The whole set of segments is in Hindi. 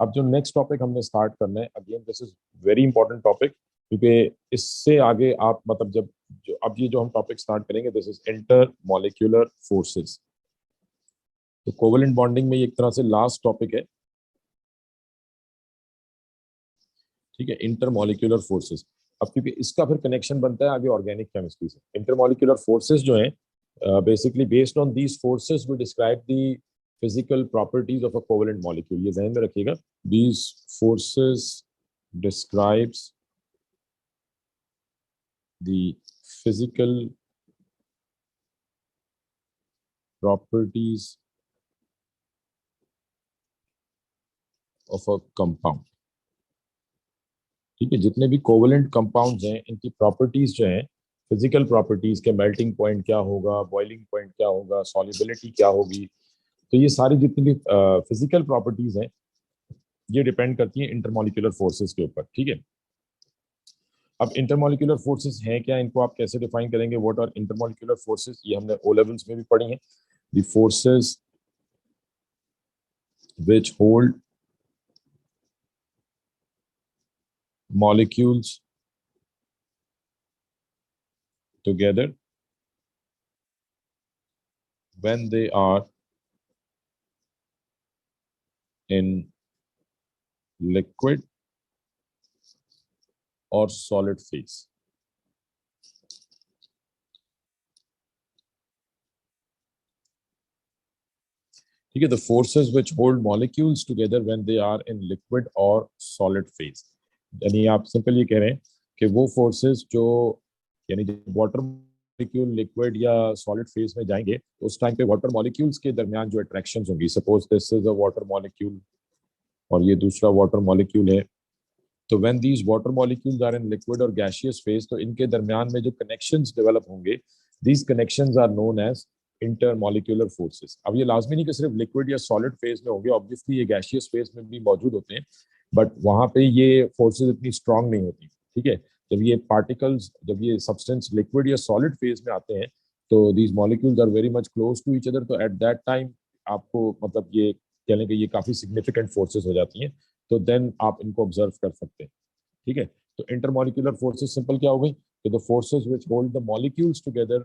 अब जो नेक्स्ट टॉपिक हमने स्टार्ट करना है, again this is very important topic, क्योंकि इससे आगे आप मतलब जब जो अब ये जो हम टॉपिक स्टार्ट करेंगे, this is inter molecular forces. तो कोवेलेंट बॉन्डिंग में ये एक तरह से लास्ट टॉपिक है, ठीक है, इंटर मॉलिक्यूलर फोर्सेस। अब क्योंकि इसका फिर कनेक्शन बनता है आगे ऑर्गेनिक केमिस्ट्री से। इंटर मॉलिक्यूलर फोर्सेस जो है, basically based on these forces we describe the physical properties of a covalent molecule. ये ध्यान में रखिएगा, these forces describes the physical properties of a compound। ठीक है, जितने भी कोवेलेंट कंपाउंड्स हैं इनकी प्रॉपर्टीज जो हैं, फिजिकल प्रॉपर्टीज के मेल्टिंग पॉइंट क्या होगा, बॉइलिंग पॉइंट क्या होगा, सॉल्युबिलिटी क्या होगी, तो ये सारी जितनी भी फिजिकल प्रॉपर्टीज हैं ये डिपेंड करती हैं इंटरमॉलिक्यूलर फोर्सेस के ऊपर। ठीक है, अब इंटरमॉलिक्यूलर फोर्सेस हैं क्या, इनको आप कैसे डिफाइन करेंगे, व्हाट आर इंटरमॉलिक्यूलर फोर्सेस, ये हमने ओ लेवल्स में भी पढ़ी हैं। The forces which hold molecules together when they are in liquid or solid phase। ठीक है, the forces which hold molecules together when they are in liquid or solid phase, यानी आप सिंपल ये कह रहे हैं कि वो फोर्सेस जो, यानी जब वाटर मॉलिक्यूल लिक्विड या सॉलिड फेज में जाएंगे तो उस टाइम पे वाटर मॉलिक्यूल्स के दरमियान जो अट्रैक्शंस होंगी, suppose this is a water molecule और ये दूसरा वाटर मॉलिक्यूल है, तो when these water molecules are in liquid और गैसियस फेज, तो इनके दरमियान में जो कनेक्शंस डेवलप होंगे, these connections are known as intermolecular forces. अब ये लाजमी नहीं कि सिर्फ लिक्विड या सॉलिड फेज में होंगे, ऑब्वियसली ये गैसियस फेज में भी मौजूद होते हैं, बट वहां पे ये फोर्सेस इतनी स्ट्रांग नहीं होती। ठीक है, जब ये पार्टिकल्स, जब ये सब्सटेंस लिक्विड या सॉलिड फेज में आते हैं तो these molecules are very much close to each other, तो एट दैट टाइम आपको मतलब ये कह लें कि ये काफी सिग्निफिकेंट फोर्सेस हो जाती हैं, तो देन आप इनको ऑब्जर्व कर सकते हैं। ठीक है, तो इंटरमॉलिक्यूलर फोर्सेस सिंपल क्या हो गई, तो the forces which hold the molecules together,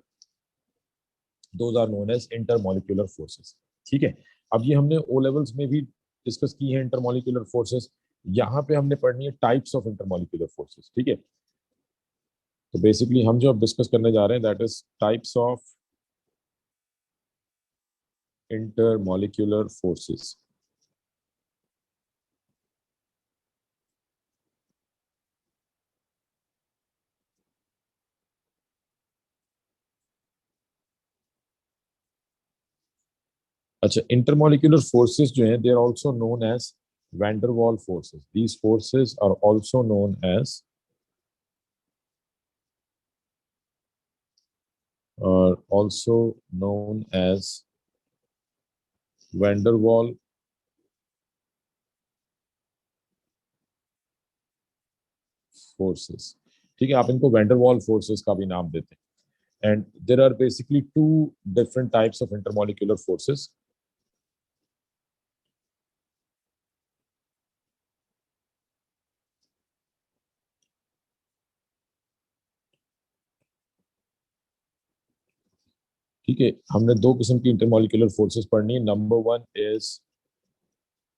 those are known as intermolecular forces. ठीक है, अब ये हमने ओ लेवल्स में भी डिस्कस की है इंटरमॉलिक्यूलर फोर्सेस। यहाँ पे हमने पढ़नी है टाइप्स ऑफ इंटरमॉलिक्यूलर फोर्सेस। ठीक है, तो बेसिकली हम जो अब डिस्कस करने जा रहे हैं that is types of intermolecular forces. अच्छा, इंटरमॉलिक्यूलर फोर्सेस जो हैं they are also known as van der Waals forces. These forces are also known as are also known as van der Waal forces। ठीक है, आप इनको वैन डर वाल फोर्सेस का भी नाम देते हैं। And there are basically two different types of intermolecular forces. ठीक है, हमने दो किस्म की इंटरमॉलिक्यूलर फोर्सेस पढ़नी है। Number one is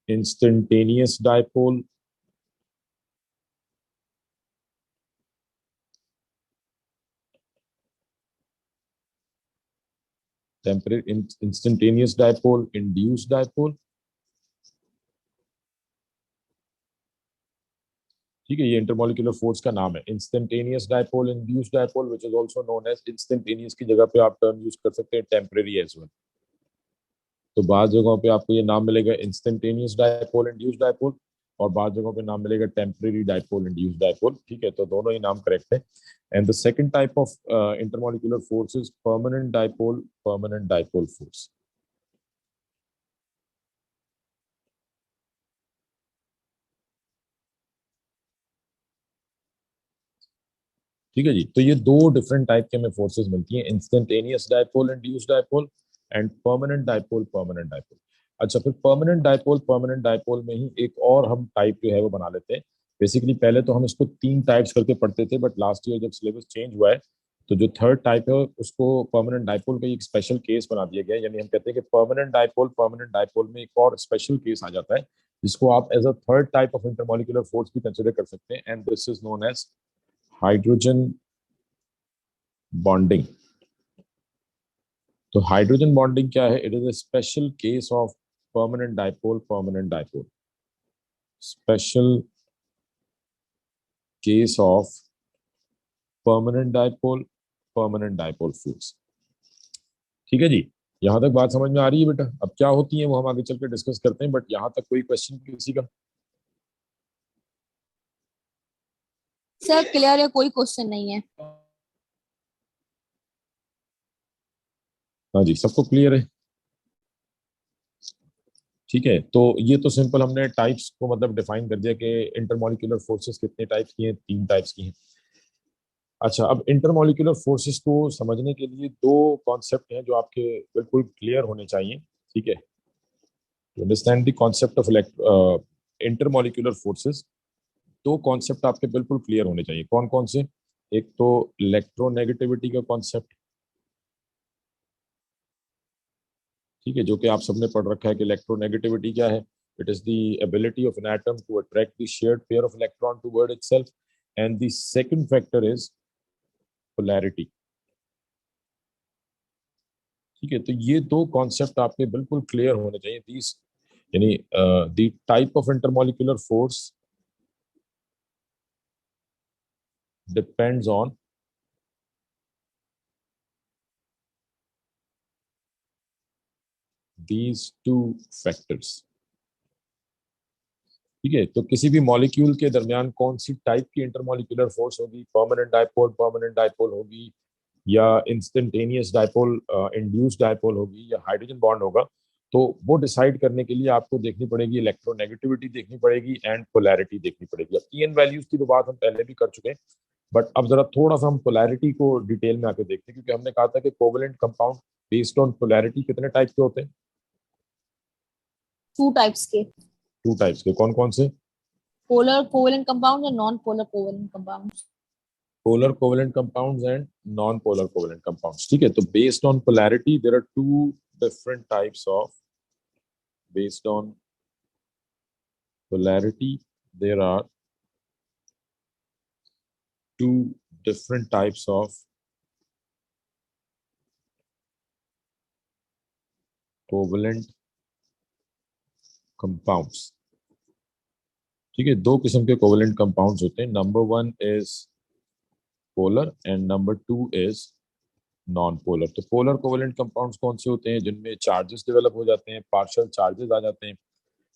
instantaneous dipole, temporary instantaneous dipole, induced dipole. ठीक है, ये इंटरमॉलिक्यूलर फोर्स का नाम है, instantaneous dipole, induced dipole, which is also known as instantaneous की जगह पे आप टर्म यूज कर सकते हैं टेम्परेरी एज वेल। तो बाद जगहों पे आपको ये नाम मिलेगा इंस्टेंटेनियस डायपोल, इंड्यूस्ड डायपोल, और बाद जगहों पे नाम मिलेगा टेम्परेरी डायपोल, इंड्यूस्ड डायपोल। ठीक है, तो दोनों ही नाम करेक्ट है। And the second type of intermolecular force is permanent dipole, permanent dipole force. ठीक है जी, तो ये दो डिफरेंट टाइप के हमें फोर्सेस मिलती हैं, instantaneous dipole, induced dipole, and permanent dipole, permanent dipole. अच्छा, फिर परमानेंट डायपोल में ही एक और हम टाइप जो है वो बना लेते हैं। बेसिकली पहले तो हम इसको 3 टाइप्स करके पढ़ते थे, बट लास्ट ईयर जब सिलेबस चेंज हुआ है तो जो थर्ड टाइप है उसको परमानेंट डायपोल का एक स्पेशल केस बना दिया गया है। यानी हम कहते हैं कि परमानेंट डायपोल में एक और स्पेशल केस आ जाता है जिसको आप as a third type of intermolecular force भी कंसिडर कर सकते हैं, and this is known as hydrogen bonding. तो हाइड्रोजन बॉन्डिंग क्या है? It is a special case of permanent dipole, special case of permanent dipole force. ठीक है जी, यहां तक बात समझ में आ रही है बेटा? अब क्या होती है वो हम आगे चल के डिस्कस करते हैं, बट यहां तक कोई क्वेश्चन किसी का? सर क्लियर है, कोई क्वेश्चन नहीं है। हाँ जी, सबको क्लियर है? ठीक है, तो ये तो सिंपल हमने टाइप्स को मतलब डिफाइन कर दिया कि इंटरमॉलिक्यूलर फोर्सेस कितने टाइप्स की हैं, 3 टाइप्स की हैं। अच्छा, अब इंटरमॉलिक्यूलर फोर्सेस को समझने के लिए 2 कॉन्सेप्ट हैं जो आपके बिल्कुल क्लियर होने चाहिए। ठीक है, to understand the concept of intermolecular forces 2 concept आपके बिल्कुल क्लियर होने चाहिए। कौन कौन से? एक तो इलेक्ट्रोनेगेटिविटी का कॉन्सेप्ट, ठीक है, जो कि आप सबने पढ़ रखा है कि इलेक्ट्रोनेगेटिविटी क्या है। It is the ability of an atom to attract the shared pair of electron toward itself, and the second factor is polarity. ठीक है, तो ये 2 कॉन्सेप्ट आपके बिल्कुल क्लियर होने चाहिए। दीज यानी the type of intermolecular force depends on these 2 factors. ठीक है, तो किसी भी मॉलिक्यूल के दरमियान कौन सी टाइप की इंटरमॉलिक्यूलर फोर्स होगी, परमानेंट डायपोल होगी, या इंस्टेंटेनियस डायपोल इंड्यूस्ड डायपोल होगी, या हाइड्रोजन बॉन्ड होगा, तो वो डिसाइड करने के लिए आपको देखनी पड़ेगी इलेक्ट्रोनेगेटिविटी, देखनी पड़ेगी एंड पोलैरिटी देखनी पड़ेगी। अब पीएन वैल्यूज की तो बात हम पहले भी कर चुके हैं, बट अब जरा थोड़ा सा हम पोलैरिटी को डिटेल में आके देखते हैं, क्योंकि हमने कहा था कि covalent compound based on polarity कितने टाइप के होते हैं? 2 टाइप्स के। 2 टाइप्स के, कौन कौन से? पोलर कोवेलेंट कंपाउंड और non polar covalent compound. Polar covalent compounds and non polar covalent compounds. ठीक है, तो based on polarity there are 2 different types of, based on polarity there are 2 different types of covalent compounds। ठीक है, 2 किस्म के कोवेलेंट कंपाउंड्स होते हैं। Number 1 is polar and number 2 is non polar. तो पोलर कोवेलेंट कंपाउंड्स कौन से होते हैं? जिनमें चार्जेस डेवलप हो जाते हैं, पार्शियल चार्जेस आ जाते हैं।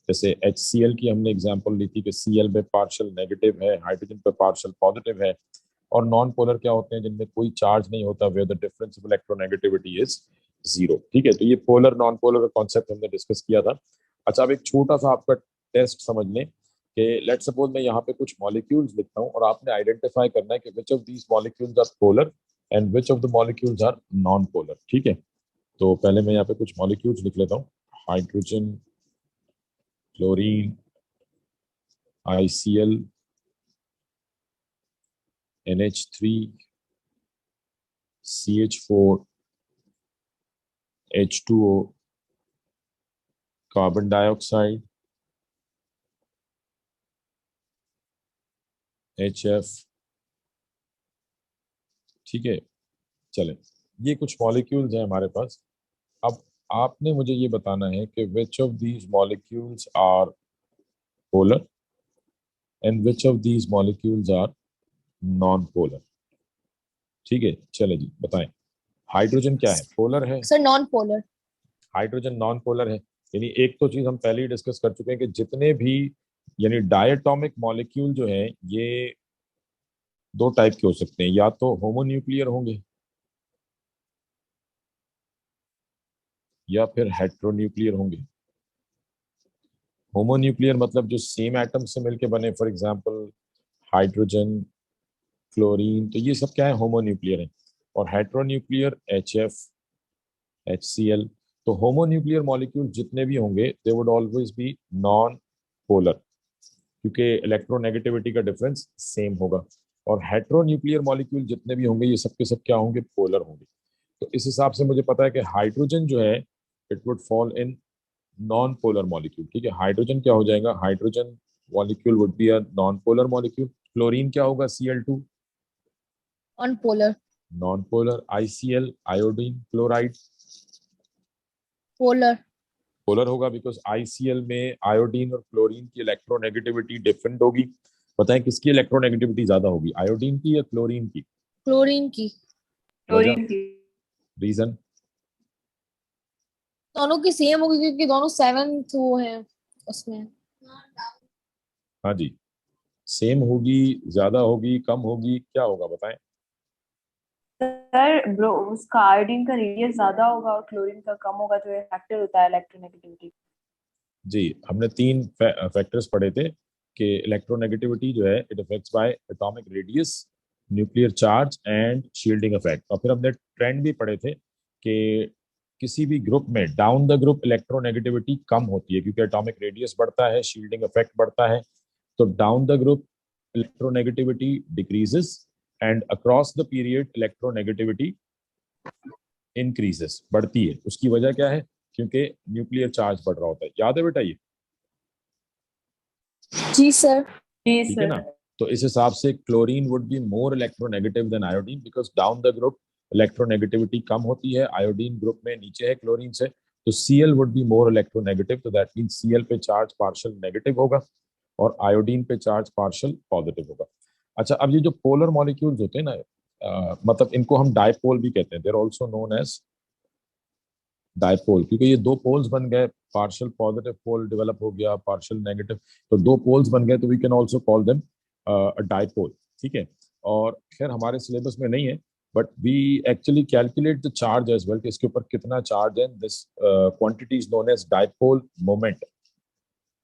जैसे HCl की हमने एग्जांपल ली थी कि Cl पे पार्शियल नेगेटिव है, हाइड्रोजन पे पार्शियल पॉजिटिव है। और नॉन पोलर क्या होते हैं? जिनमें कोई चार्ज नहीं होता, where the difference of electronegativity is 0। ठीक है, तो ये पोलर नॉन पोलर का कॉन्सेप्ट हमने डिस्कस किया था। अच्छा, अब एक छोटा सा आपका टेस्ट समझ लें कि लेट सपोज मैं यहाँ पे कुछ मॉलिक्यूल्स लिखता हूँ और आपने आइडेंटिफाई करना है कि which of these molecules are polar and which of the molecules are non polar. ठीक है, तो पहले मैं यहाँ पे कुछ मॉलिक्यूल्स लिख लेता हूँ। Hydrogen, chlorine, ICl, NH3, CH4, H2O, carbon dioxide, HF। ठीक है, चले, ये कुछ मॉलिक्यूल्स हैं हमारे पास। अब आपने मुझे ये बताना है कि which of these molecules are polar and which of these molecules are non polar. ठीक है, चले जी बताएं। हाइड्रोजन क्या है? पोलर है। Sir non polar. Hydrogen non polar है। यानी एक तो चीज हम पहले ही डिस्कस कर चुके हैं कि जितने भी यानी डायटोमिक मॉलिक्यूल जो है ये 2 टाइप के हो सकते हैं, या तो होमोन्यूक्लियर होंगे या फिर हेट्रोन्यूक्लियर होंगे। होमोन्यूक्लियर मतलब जो सेम एटम से मिलके बने, फॉर एग्जांपल हाइड्रोजन, क्लोरीन, तो ये सब क्या है? होमोन्यूक्लियर है। और हेट्रोन्यूक्लियर HF, HCl, तो होमोन्यूक्लियर मॉलिक्यूल जितने भी होंगे they would always be non polar, क्योंकि इलेक्ट्रोनेगेटिविटी का डिफरेंस सेम होगा। और हेट्रोन्यूक्लियर मॉलिक्यूल जितने भी होंगे ये सब के सब क्या होंगे, पोलर होंगे। तो इस हिसाब से मुझे पता है कि हाइड्रोजन जो है it would fall in non polar molecule. ठीक है, हाइड्रोजन क्या हो जाएगा, hydrogen molecule would be a non polar molecule. Chlorine क्या होगा, Cl2 On polar. Non polar. ICl iodine chloride Polar. Polar होगा, बिकॉज ICl में आयोडीन और क्लोरीन की इलेक्ट्रोनेगेटिविटी डिफरेंट होगी। बताएं किसकी इलेक्ट्रोनेगेटिविटी ज्यादा होगी, आयोडीन की या क्लोरीन की? क्लोरीन की। वजह, क्लोरीन की। रीजन? दोनों की सेम होगी क्योंकि दोनों सेवेंथ वो है उसमें। हाँ जी, सेम होगी, ज्यादा होगी, कम होगी, क्या होगा बताएं? सर ब्रो उसका आयोडीन का रेडियस ज्यादा होगा और क्लोरीन का कम होगा, तो ये फैक्टर होता है इलेक्ट्रोनेगेटिविटी। जी, हमने तीन फैक्टर्स पढ़े थे कि इलेक्ट्रोनेगेटिविटी जो है it affects bye atomic radius, nuclear charge and shielding effect. और फिर हमने ट्रेंड भी पढ़े थे कि किसी भी ग्रुप में डाउन द ग्रुप इलेक्ट्रोनेगेटिविटी कम होती है क्योंकि एटॉमिक रेडियस बढ़ता है, शील्डिंग इफेक्ट बढ़ता है। तो down the group electronegativity decreases and across the period electronegativity increases, बढ़ती है। उसकी वजह क्या है, क्योंकि न्यूक्लियर चार्ज बढ़ रहा होता है। याद है बेटा ये? जी सर। जी ठीक है ना? सर। तो इस हिसाब से chlorine would be more electronegative than iodine because down the group electronegativity कम होती है, आयोडीन ग्रुप में नीचे है क्लोरीन से। तो Cl would be more electronegative, तो दैट मीन Cl पे चार्ज पार्शियल नेगेटिव होगा और आयोडीन पे चार्ज पार्शियल पॉजिटिव होगा। अच्छा, अब ये जो पोलर मॉलिक्यूल्स होते हैं ना, मतलब इनको हम डायपोल भी कहते हैं, they're also known as dipole, क्योंकि ये दो पोल्स बन गए, पार्शियल पॉजिटिव पोल डेवलप हो गया, पार्शियल नेगेटिव, तो दो पोल्स बन गए, तो we can also call them dipole. ठीक है, और खैर हमारे सिलेबस में नहीं है, but we actually calculate the charge as well कि इसके ऊपर कितना चार्ज है। This quantity is known as dipole moment.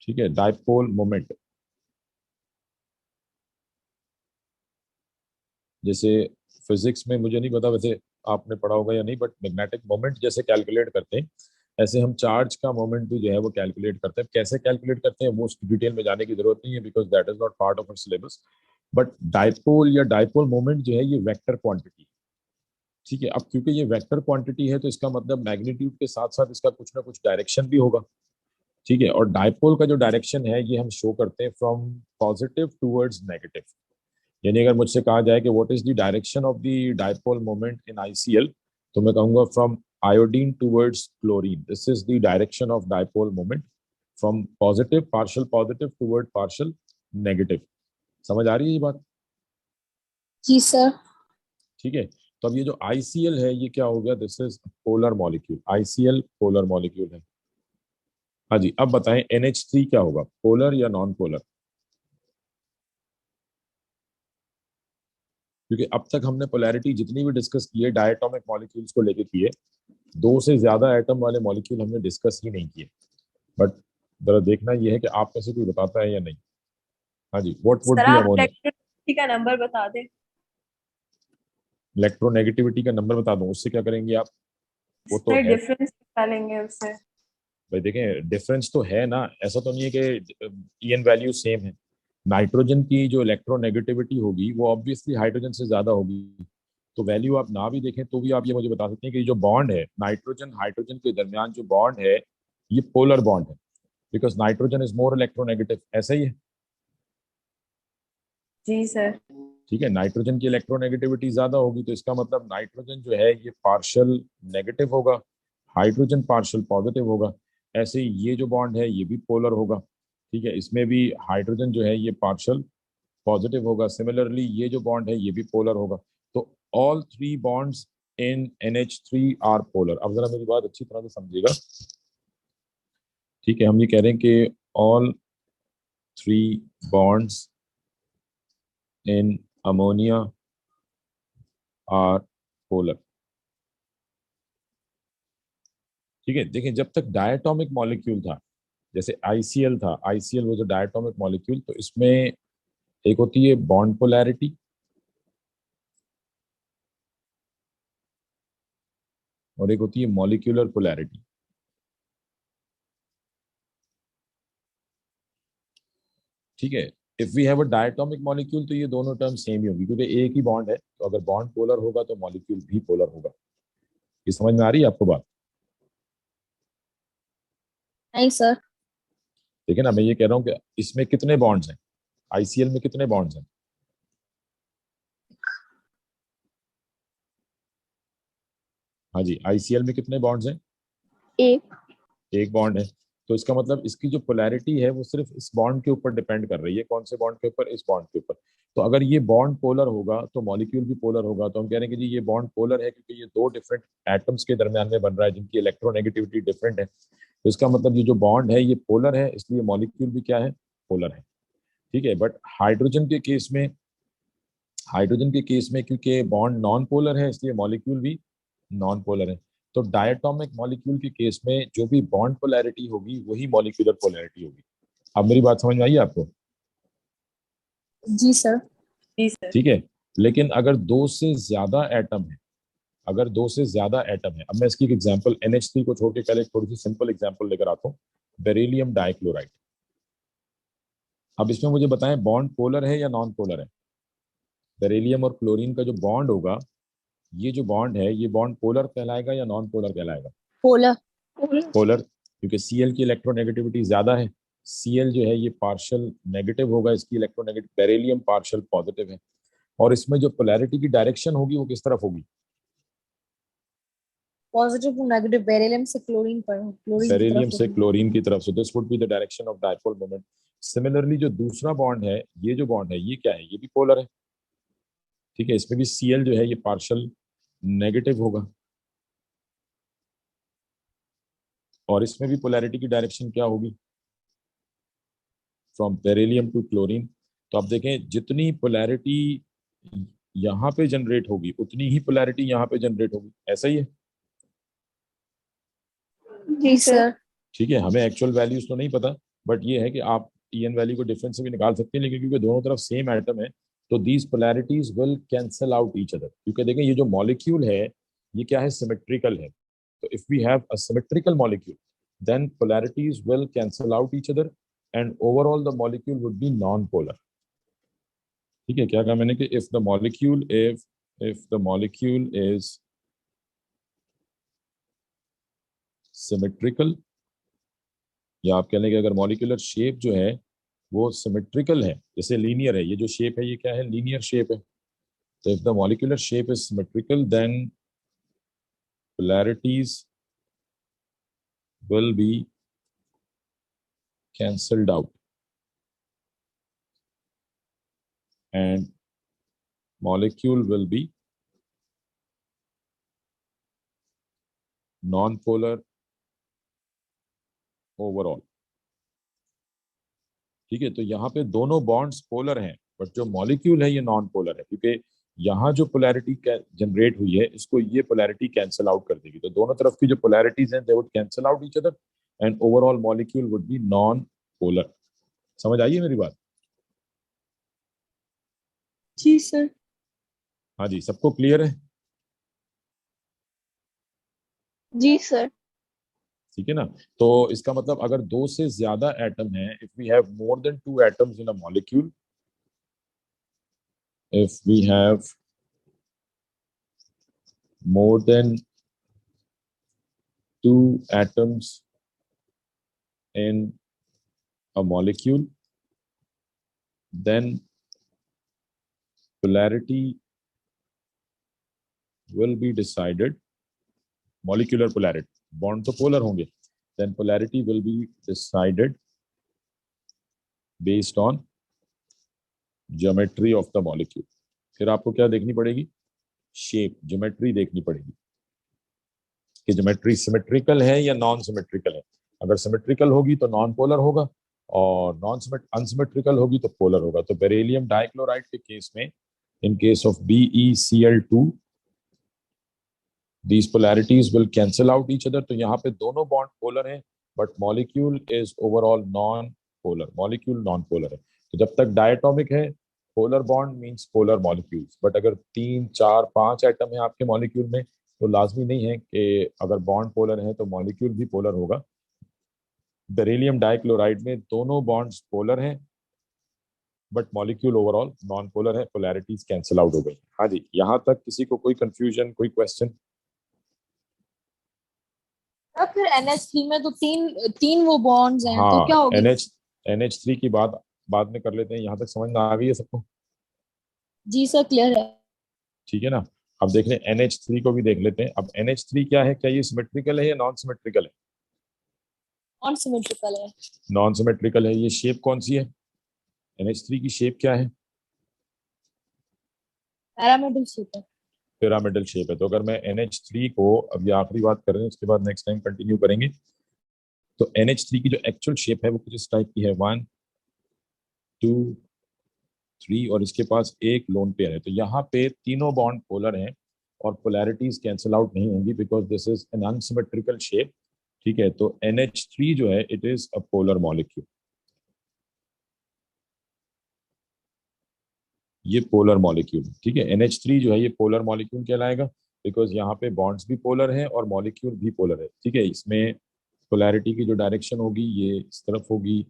ठीक है, डायपोल मोमेंट। जैसे फिजिक्स में, मुझे नहीं पता वैसे आपने पढ़ा होगा या नहीं, बट मैग्नेटिक मोमेंट जैसे कैलकुलेट करते हैं ऐसे हम चार्ज का मोमेंट भी जो है वो कैलकुलेट करते हैं। कैसे कैलकुलेट करते हैं वो उस डिटेल में जाने की जरूरत नहीं है because that is not part of our syllabus. But dipole या डायपोल मोमेंट जो है ये वेक्टर क्वांटिटी। ठीक है, अब क्योंकि ये वेक्टर क्वांटिटी है तो इसका मतलब मैग्नीट्यूड के साथ साथ इसका कुछ ना कुछ डायरेक्शन भी होगा। ठीक है, और डायपोल का जो डायरेक्शन है ये हम शो करते हैं फ्रॉम पॉजिटिव टूवर्ड्स नेगेटिव। यानी अगर मुझसे कहा जाए कि what is the direction of the dipole moment in ICl, तो मैं कहूंगा from iodine towards chlorine, this is the direction of dipole moment from positive partial positive toward partial negative. समझ आ रही है ये बात? जी सर। ठीक है, तो अब ये जो ICl है ये क्या हो गया, this is polar molecule, ICl polar molecule है। हाँ जी, अब बताएं NH3 क्या होगा, पोलर या नॉन पोलर? क्योंकि अब तक हमने पोलैरिटी जितनी भी डिस्कस की है डायटोमिक मॉलिक्यूल्स को लेके की है, दो से ज्यादा एटम वाले मॉलिक्यूल हमने डिस्कस ही नहीं किए। बट जरा देखना ये है कि आप में से कोई बताता है या नहीं। हाँ जी, व्हाट वुड सर बी आप अमोनिया? इलेक्ट्रोनेगेटिविटी का नंबर बता दें। इलेक्ट्रोनेगेटिविटी का नंबर बता दूं, उससे क्या करेंगे आप? वो तो सर है डिफरेंस निकालेंगे उससे। भाई, देखें डिफरेंस तो है ना, ऐसा तो नहीं है कि EN वैल्यू सेम है। नाइट्रोजन की जो इलेक्ट्रोनेगेटिविटी होगी वो ऑब्वियसली हाइड्रोजन से ज्यादा होगी। तो वैल्यू आप ना भी देखें तो भी आप ये मुझे बता सकते हैं कि जो बॉन्ड है नाइट्रोजन हाइड्रोजन के दरमियान, जो बॉन्ड है ये पोलर बॉन्ड है because nitrogen is more electronegative. ऐसा ही है? जी सर। ठीक है, नाइट्रोजन की इलेक्ट्रोनेगेटिविटी ज्यादा होगी तो इसका मतलब नाइट्रोजन जो है ये पार्शियल नेगेटिव होगा, हाइड्रोजन पार्शियल पॉजिटिव होगा। ऐसे ही ये जो बॉन्ड है ये भी पोलर होगा। ठीक है, इसमें भी हाइड्रोजन जो है ये पार्शियल पॉजिटिव होगा। सिमिलरली ये जो बॉन्ड है ये भी पोलर होगा। तो all three bonds in NH3 are polar. अब जरा मेरी बात अच्छी तरह से समझिएगा। ठीक है, हम ये कह रहे हैं कि all three bonds in ammonia are polar. ठीक है, देखिए जब तक डायटोमिक मॉलिक्यूल था, जैसे ICl था, ICl वो जो डायटोमिक मॉलिक्यूल, तो इसमें एक होती है बॉन्ड पोलैरिटी और एक होती है मॉलिक्यूलर पोलैरिटी। ठीक है। If we have a diatomic molecule तो ये दोनों टर्म सेम ही होंगी, क्योंकि एक ही बॉन्ड है, तो अगर बॉन्ड पोलर होगा तो मॉलिक्यूल भी पोलर होगा। ये समझ में आ रही है आपको बात? नहीं सर। ठीक है ना, मैं ये कह रहा हूँ कि इसमें कितने बॉन्ड्स हैं, आईसीएल में कितने बॉन्ड्स हैं? हाँ जी, आईसीएल में कितने बॉन्ड्स हैं? एक। एक बॉन्ड है। तो इसका मतलब इसकी जो पोलैरिटी है वो सिर्फ इस बॉन्ड के ऊपर डिपेंड कर रही है। कौन से बॉन्ड के ऊपर? इस बॉन्ड के ऊपर। तो अगर ये बॉन्ड पोलर होगा तो मॉलिक्यूल भी पोलर होगा। तो हम कह रहे हैं कि जी ये बॉन्ड पोलर है क्योंकि ये दो डिफरेंट एटम्स के दरमियान में बन रहा है जिनकी इलेक्ट्रोनेगेटिविटी डिफरेंट है। तो इसका मतलब ये जो बॉन्ड है ये पोलर है, इसलिए मॉलिक्यूल भी क्या है? पोलर है। ठीक है। बट हाइड्रोजन के केस में क्योंकि बॉन्ड नॉन पोलर है इसलिए मॉलिक्यूल भी नॉन पोलर है। तो डायटोमिक मॉलिक्यूल के केस में जो भी बॉन्ड पोलैरिटी होगी वही मॉलिक्यूलर पोलैरिटी होगी। अब मेरी बात समझ में आई आपको? जी सर। जी सर। ठीक है। लेकिन अगर दो से ज्यादा एटम है, अगर दो से ज्यादा एटम है, अब मैं इसकी एक एग्जांपल NH3 को छोड़ के पहले एक थोड़ी सी सिंपल एग्जांपल लेकर आता हूँ। Beryllium dichloride. अब इसमें मुझे बताएं बॉन्ड पोलर है या नॉन पोलर है? बेरिलियम और क्लोरीन का जो बॉन्ड होगा, ये जो बॉन्ड है ये बॉन्ड पोलर कहलाएगा या नॉन पोलर कहलाएगा? पोलर। पोलर। पोलर, क्योंकि Cl की इलेक्ट्रोनेगेटिविटी ज्यादा है। Cl जो है ये पार्शियल नेगेटिव होगा, इसकी इलेक्ट्रोनेगेटिव, बेरिलियम पार्शियल पॉजिटिव है। और इसमें जो पोलैरिटी की डायरेक्शन होगी वो किस तरफ होगी? पॉजिटिव टू नेगेटिव, बेरिलियम से क्लोरीन पर, क्लोरीन की बेरिलियम तरफ से होगी। क्लोरीन की तरफ। So this would be the direction of dipole moment. Similarly जो दूसरा बॉन्ड है, ये जो बॉन्ड है ये क्या है? ये भी पोलर है। ठीक है। इसमें भी Cl जो है ये पार्शियल नेगेटिव होगा, और इसमें भी पोलैरिटी की डायरेक्शन क्या होगी? From beryllium to chlorine. तो आप देखें जितनी पोलैरिटी यहाँ पे जनरेट होगी उतनी ही पोलैरिटी यहाँ पे जनरेट होगी। ऐसा ही है। जी सर। ठीक है। हमें एक्चुअल वैल्यूज तो नहीं पता, बट ये है कि आप टीएन वैल्यू को डिफरेंस से भी निकाल सकते हैं, लेकिन क्योंकि दोनों तरफ सेम एटम है तो these polarities will cancel out each other. क्योंकि देखें ये जो मॉलिक्यूल है ये क्या है? सिमेट्रिकल है। तो if we have a symmetrical molecule then polarities will cancel out each other and overall the molecule would be non-polar. ठीक है। क्या कहा मैंने कि if the molecule is symmetrical, या आप कह लें कि अगर मॉलिक्यूलर शेप जो है वो सिमेट्रिकल है, जैसे लीनियर है, ये जो शेप है ये क्या है? लीनियर शेप है। तो if the molecular shape is symmetrical then polarities will be cancelled out and molecule will be non-polar overall। ठीक है। तो यहाँ पे दोनों बॉन्ड्स पोलर हैं, बट जो मॉलिक्यूल है ये नॉन पोलर है, क्योंकि यहाँ जो पोलैरिटी जनरेट हुई है इसको ये पोलैरिटी कैंसिल आउट कर देगी। तो दोनों तरफ की जो पोलैरिटीज हैं they would cancel out each other and overall molecule would be non polar. समझ आई है मेरी बात? जी सर। हाँ जी, सबको क्लियर है? जी सर। ठीक है ना। तो इसका मतलब अगर दो से ज्यादा एटम है, if we have more than two atoms in a molecule, if we have more than two atoms in a molecule, then polarity will be decided, molecular polarity, bond तो polar होंगे, then polarity will be decided based on geometry of the molecule। फिर आपको क्या देखनी पड़ेगी? शेप, ज्योमेट्री देखनी पड़ेगी कि ज्योमेट्री सिमेट्रिकल है या नॉन सिमेट्रिकल है। अगर सिमेट्रिकल होगी तो नॉन पोलर होगा, और नॉन अनसिमेट्रिकल होगी तो पोलर होगा। तो बेरिलियम डाइक्लोराइड के केस में, in case of BeCl2, these polarities will cancel out each other। तो यहाँ पे दोनों बॉन्ड पोलर हैं, but molecule is overall non polar, molecule non polar है। तो जब तक डायटोमिक है, polar bond means polar molecules. But अगर 3 4 5 एटम है आपके मॉलिक्यूल में तो लाजमी नहीं है कि अगर बॉन्ड पोलर है तो मॉलिक्यूल भी पोलर होगा। बेरिलियम डाइक्लोराइड में दोनों बॉन्ड्स पोलर हैं, but molecule overall non polar है, पोलैरिटीज कैंसिल आउट हो गई। हाँ जी, यहाँ तक किसी को कोई कंफ्यूजन, कोई क्वेश्चन? फिर NH3 में तो तीन तीन वो बॉन्ड्स हैं, तो हाँ, क्या होगी? NH3 की बात बाद में कर लेते हैं। यहाँ तक समझ में आ गई है सबको? जी सर, क्लियर है। ठीक है ना। अब देख लें NH3 को भी देख लेते हैं। अब NH3 क्या है, क्या ये सिमेट्रिकल है या नॉन सिमेट्रिकल है? नॉन सिमेट्रिकल है। नॉन सिमेट्रिकल है। ये शेप कौन सी है? NH3 की शेप क्या है? पैरामिडल शेप है। पिरामिडल शेप है। तो अगर मैं NH3 को, अब ये आखिरी बात कर रहे हैं, उसके बाद नेक्स्ट टाइम कंटिन्यू करेंगे। तो NH3 की जो एक्चुअल शेप है वो कुछ इस टाइप की है, 1 2 3, और इसके पास एक लोन पेयर है। तो यहाँ पे तीनों बॉन्ड पोलर हैं और पोलैरिटीज कैंसिल आउट नहीं होंगी because this is an unsymmetrical shape. ठीक है, तो NH3 जो है it is a polar molecule. ये पोलर मॉलिक्यूल, ठीक है। NH3 जो है ये पोलर मॉलिक्यूल कहलाएगा बिकॉज यहाँ पे बॉन्ड्स भी पोलर हैं और मॉलिक्यूल भी पोलर है। ठीक है, इसमें पोलैरिटी की जो डायरेक्शन होगी ये इस तरफ होगी।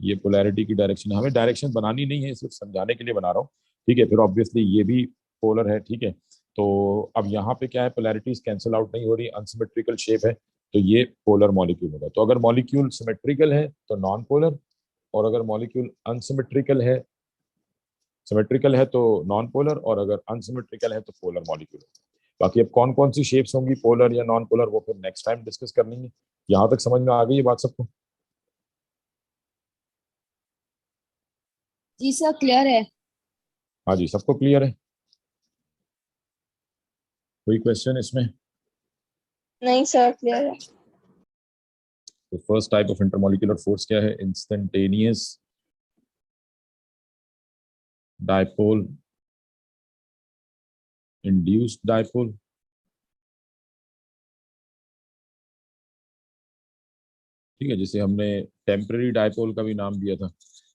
ये पोलैरिटी की डायरेक्शन, हमें डायरेक्शन बनानी नहीं है, सिर्फ समझाने के लिए बना रहा हूँ। ठीक है, फिर ऑब्वियसली ये भी पोलर है। ठीक है, तो अब यहाँ पे क्या है, पोलैरिटीज कैंसिल आउट नहीं हो रही, अनसिमेट्रिकल शेप है, तो ये पोलर मॉलिक्यूल होगा। तो अगर मॉलिक्यूल सिमेट्रिकल है तो नॉन पोलर, और अगर मॉलिक्यूल अनसिमेट्रिकल है, सिमेट्रिकल है तो नॉन पोलर, और अगर अनसिमेट्रिकल है तो पोलर मॉलिक्यूल। बाकी अब कौन कौन सी शेप्स होंगी पोलर या नॉन पोलर वो फिर नेक्स्ट टाइम डिस्कस कर लेंगे। यहाँ तक समझ में आ गई ये बात सबको? जी सर, क्लियर है। हाँ जी, सबको क्लियर है? कोई क्वेश्चन इसमें? नहीं सर, क्लियर है। तो first type of intermolecular force क्या है? Instantaneous dipole induced dipole. ठीक है, जिसे हमने टेम्पररी डायपोल का भी नाम दिया था।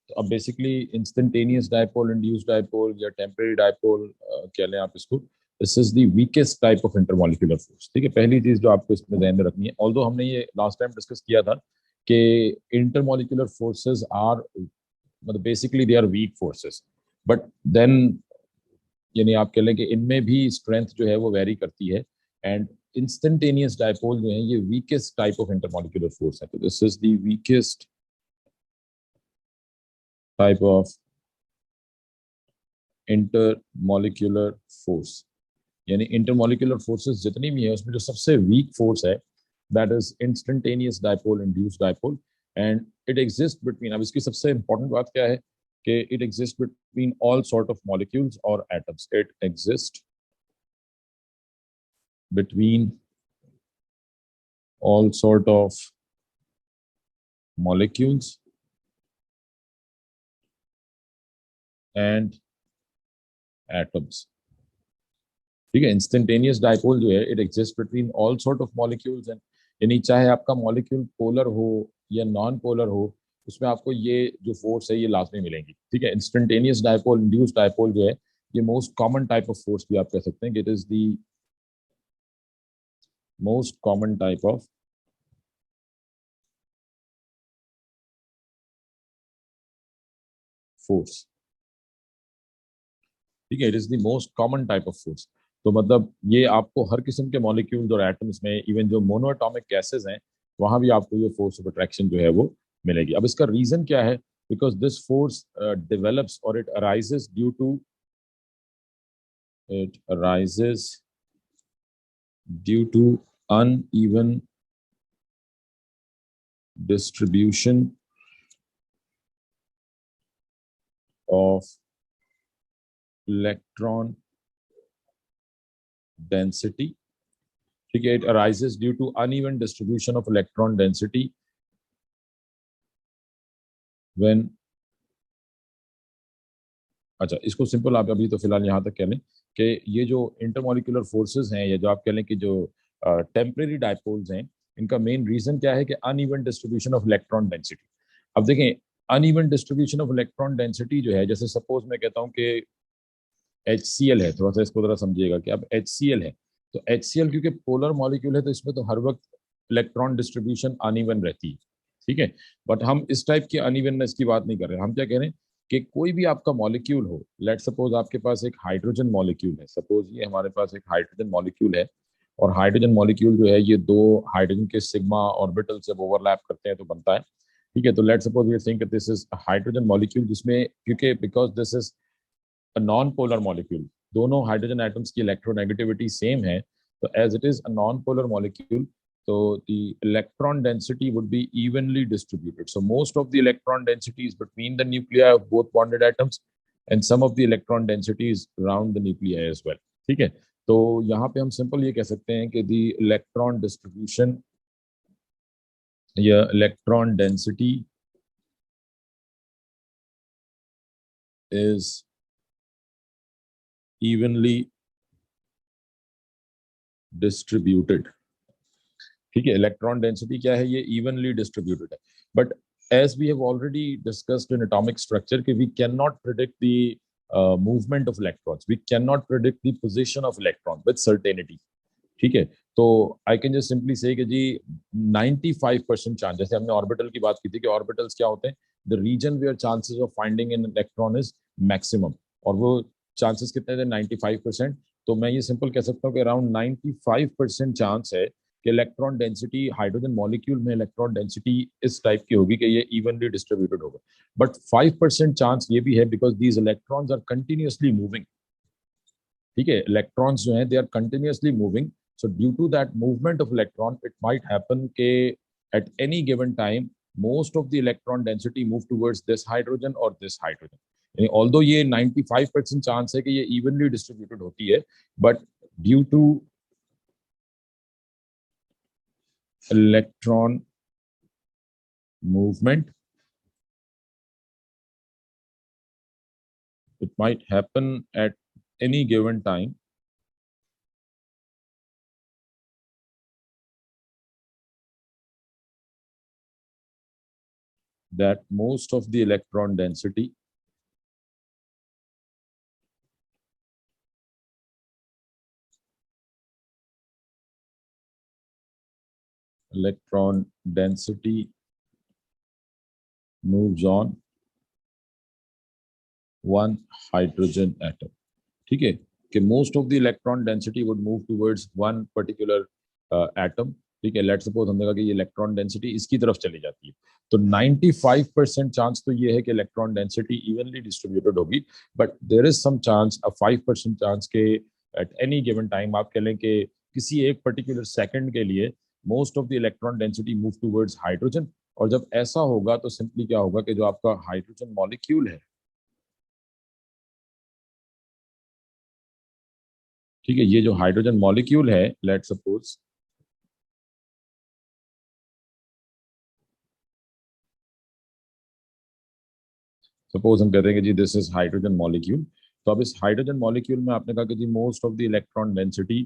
तो अब basically instantaneous dipole, induced dipole या टेम्पररी डायपोल कह लें आप इसको, this is the weakest type of intermolecular force. ठीक है, पहली चीज जो आपको इसमें ध्यान में रखनी है, ऑल्दो हमने ये लास्ट टाइम डिस्कस किया था कि इंटरमॉलिक्यूलर फोर्सेस आर, मतलब basically they are weak forces, but then यानी आप कह लें कि इनमें भी स्ट्रेंथ जो है वो वेरी करती है। एंड इंस्टेंटेनियस डायपोल जो है ये weakest type of intermolecular force है। तो this is the weakest type of intermolecular force. यानी इंटरमॉलिक्यूलर फोर्सेस जितनी भी है उसमें जो सबसे वीक फोर्स है that is instantaneous dipole induced dipole. And it exist between, अब इसकी सबसे इंपॉर्टेंट बात क्या है कि it exist between all sort of molecules और atoms. It exist between all sort of molecules and atoms। ठीक है, इंस्टेंटेनियस डायपोल जो है it exist between all sort of molecules and, यानी चाहे आपका मॉलिक्यूल पोलर हो या नॉन पोलर हो, उसमें आपको ये जो फोर्स है ये लाजमी मिलेंगी। ठीक है, इंस्टेंटेनियस डायपोल इंड्यूस्ड डायपोल जो है ये most common type of force भी आप कह सकते हैं कि it is the most common type of force. ठीक है, it is the most common type of force. तो मतलब ये आपको हर किस्म के मॉलिक्यूल्स और एटम्स में, इवन जो मोनोएटॉमिक गैसेज हैं वहां भी आपको ये फोर्स ऑफ अट्रैक्शन जो है वो मिलेगी। अब इसका रीजन क्या है? बिकॉज दिस फोर्स डेवलप्स और it arises due to, it arises due to uneven distribution of electron density। ठीक है, it arises due to uneven distribution of electron density when, अच्छा इसको सिंपल आप अभी तो फिलहाल यहाँ तक कह लें कि ये जो इंटरमॉलिक्यूलर फोर्सेस हैं या जो आप कह लें कि जो टेम्परेरी डायपोल्स हैं, इनका मेन रीजन क्या है कि uneven distribution of electron density. अब देखें, uneven distribution of electron density जो है, जैसे सपोज मैं कहता हूँ कि HCl है, थोड़ा सा इसको जरा समझिएगा कि अब HCl है, तो HCl क्योंकि पोलर मॉलिक्यूल है तो इसमें तो हर वक्त इलेक्ट्रॉन डिस्ट्रीब्यूशन अनइवन रहती है। ठीक है, बट हम इस टाइप की अनइवननेस की बात नहीं कर रहे हैं, हम क्या कह रहे हैं कि कोई भी आपका मॉलिक्यूल हो, लेट सपोज आपके पास एक हाइड्रोजन मॉलिक्यूल है, सपोज ये हमारे पास एक हाइड्रोजन मॉलिक्यूल है, और हाइड्रोजन मॉलिक्यूल जो है ये दो हाइड्रोजन के सिग्मा ऑर्बिटल जब ओवरलैप करते हैं तो बनता है। ठीक है, तो let suppose we are saying this is hydrogen molecule, जिसमें क्योंकि because this is a non polar molecule, दोनों हाइड्रोजन एटम्स की इलेक्ट्रोनेगेटिविटी सेम है, तो as it is a non polar molecule, so the electron density would be evenly distributed. So most of the electron density is between the nuclei of both bonded atoms, and some of the electron density is around the nuclei as well. ठीक है, तो यहाँ पे हम सिंपल ये कह सकते हैं कि the electron distribution या electron density is evenly distributed. ठीक है, इलेक्ट्रॉन डेंसिटी क्या है, ये इवनली डिस्ट्रीब्यूटेड है, but as we have already discussed in atomic structure कि we can not predict the movement of electrons, we can not predict the position of electron with certainty. ठीक है, तो I can just simply say कि जी 95% चांस, जैसे हमने ऑर्बिटल की बात की थी कि ऑर्बिटल्स क्या होते हैं, the region where chances of finding an electron is maximum, और वो चांसेस कितने थे, 95%। तो मैं ये सिंपल कह सकता हूँ कि अराउंड 95% चांस है कि इलेक्ट्रॉन डेंसिटी हाइड्रोजन मॉलिक्यूल में इलेक्ट्रॉन डेंसिटी इस टाइप की होगी कि ये इवनली डिस्ट्रीब्यूटेड होगा, बट 5% चांस ये भी है because these electrons are continuously moving. ठीक है, इलेक्ट्रॉन्स जो हैं they are continuously moving, so due to that movement of electron it might happen ke at any given time most of the electron density move towards this hydrogen or this hydrogen, यानी although ये 95% चांस है कि ये evenly distributed होती है, but due to electron movement it might happen at any given time that most of the electron density moves on one hydrogen atom। ठीक है, कि most of the electron density would move towards one particular atom. ठीक है, लेट सपोज हमने कहा कि ये इलेक्ट्रॉन डेंसिटी इसकी तरफ चली जाती है, तो 95% चांस तो ये है कि इलेक्ट्रॉन डेंसिटी इवनली डिस्ट्रीब्यूटेड होगी, but there is some chance, 5% chance के एट एनी गिवन टाइम आप कह लें कि किसी एक पर्टिकुलर सेकंड के लिए most of the electron density move towards hydrogen, और जब ऐसा होगा तो सिंपली क्या होगा कि जो आपका हाइड्रोजन मॉलिक्यूल है, ठीक है, ये जो हाइड्रोजन मॉलिक्यूल है, लेट सपोज हम कहते हैं कि जी दिस इज हाइड्रोजन मॉलिक्यूल, तो अब इस हाइड्रोजन मॉलिक्यूल में आपने कहा कि जी most of the electron density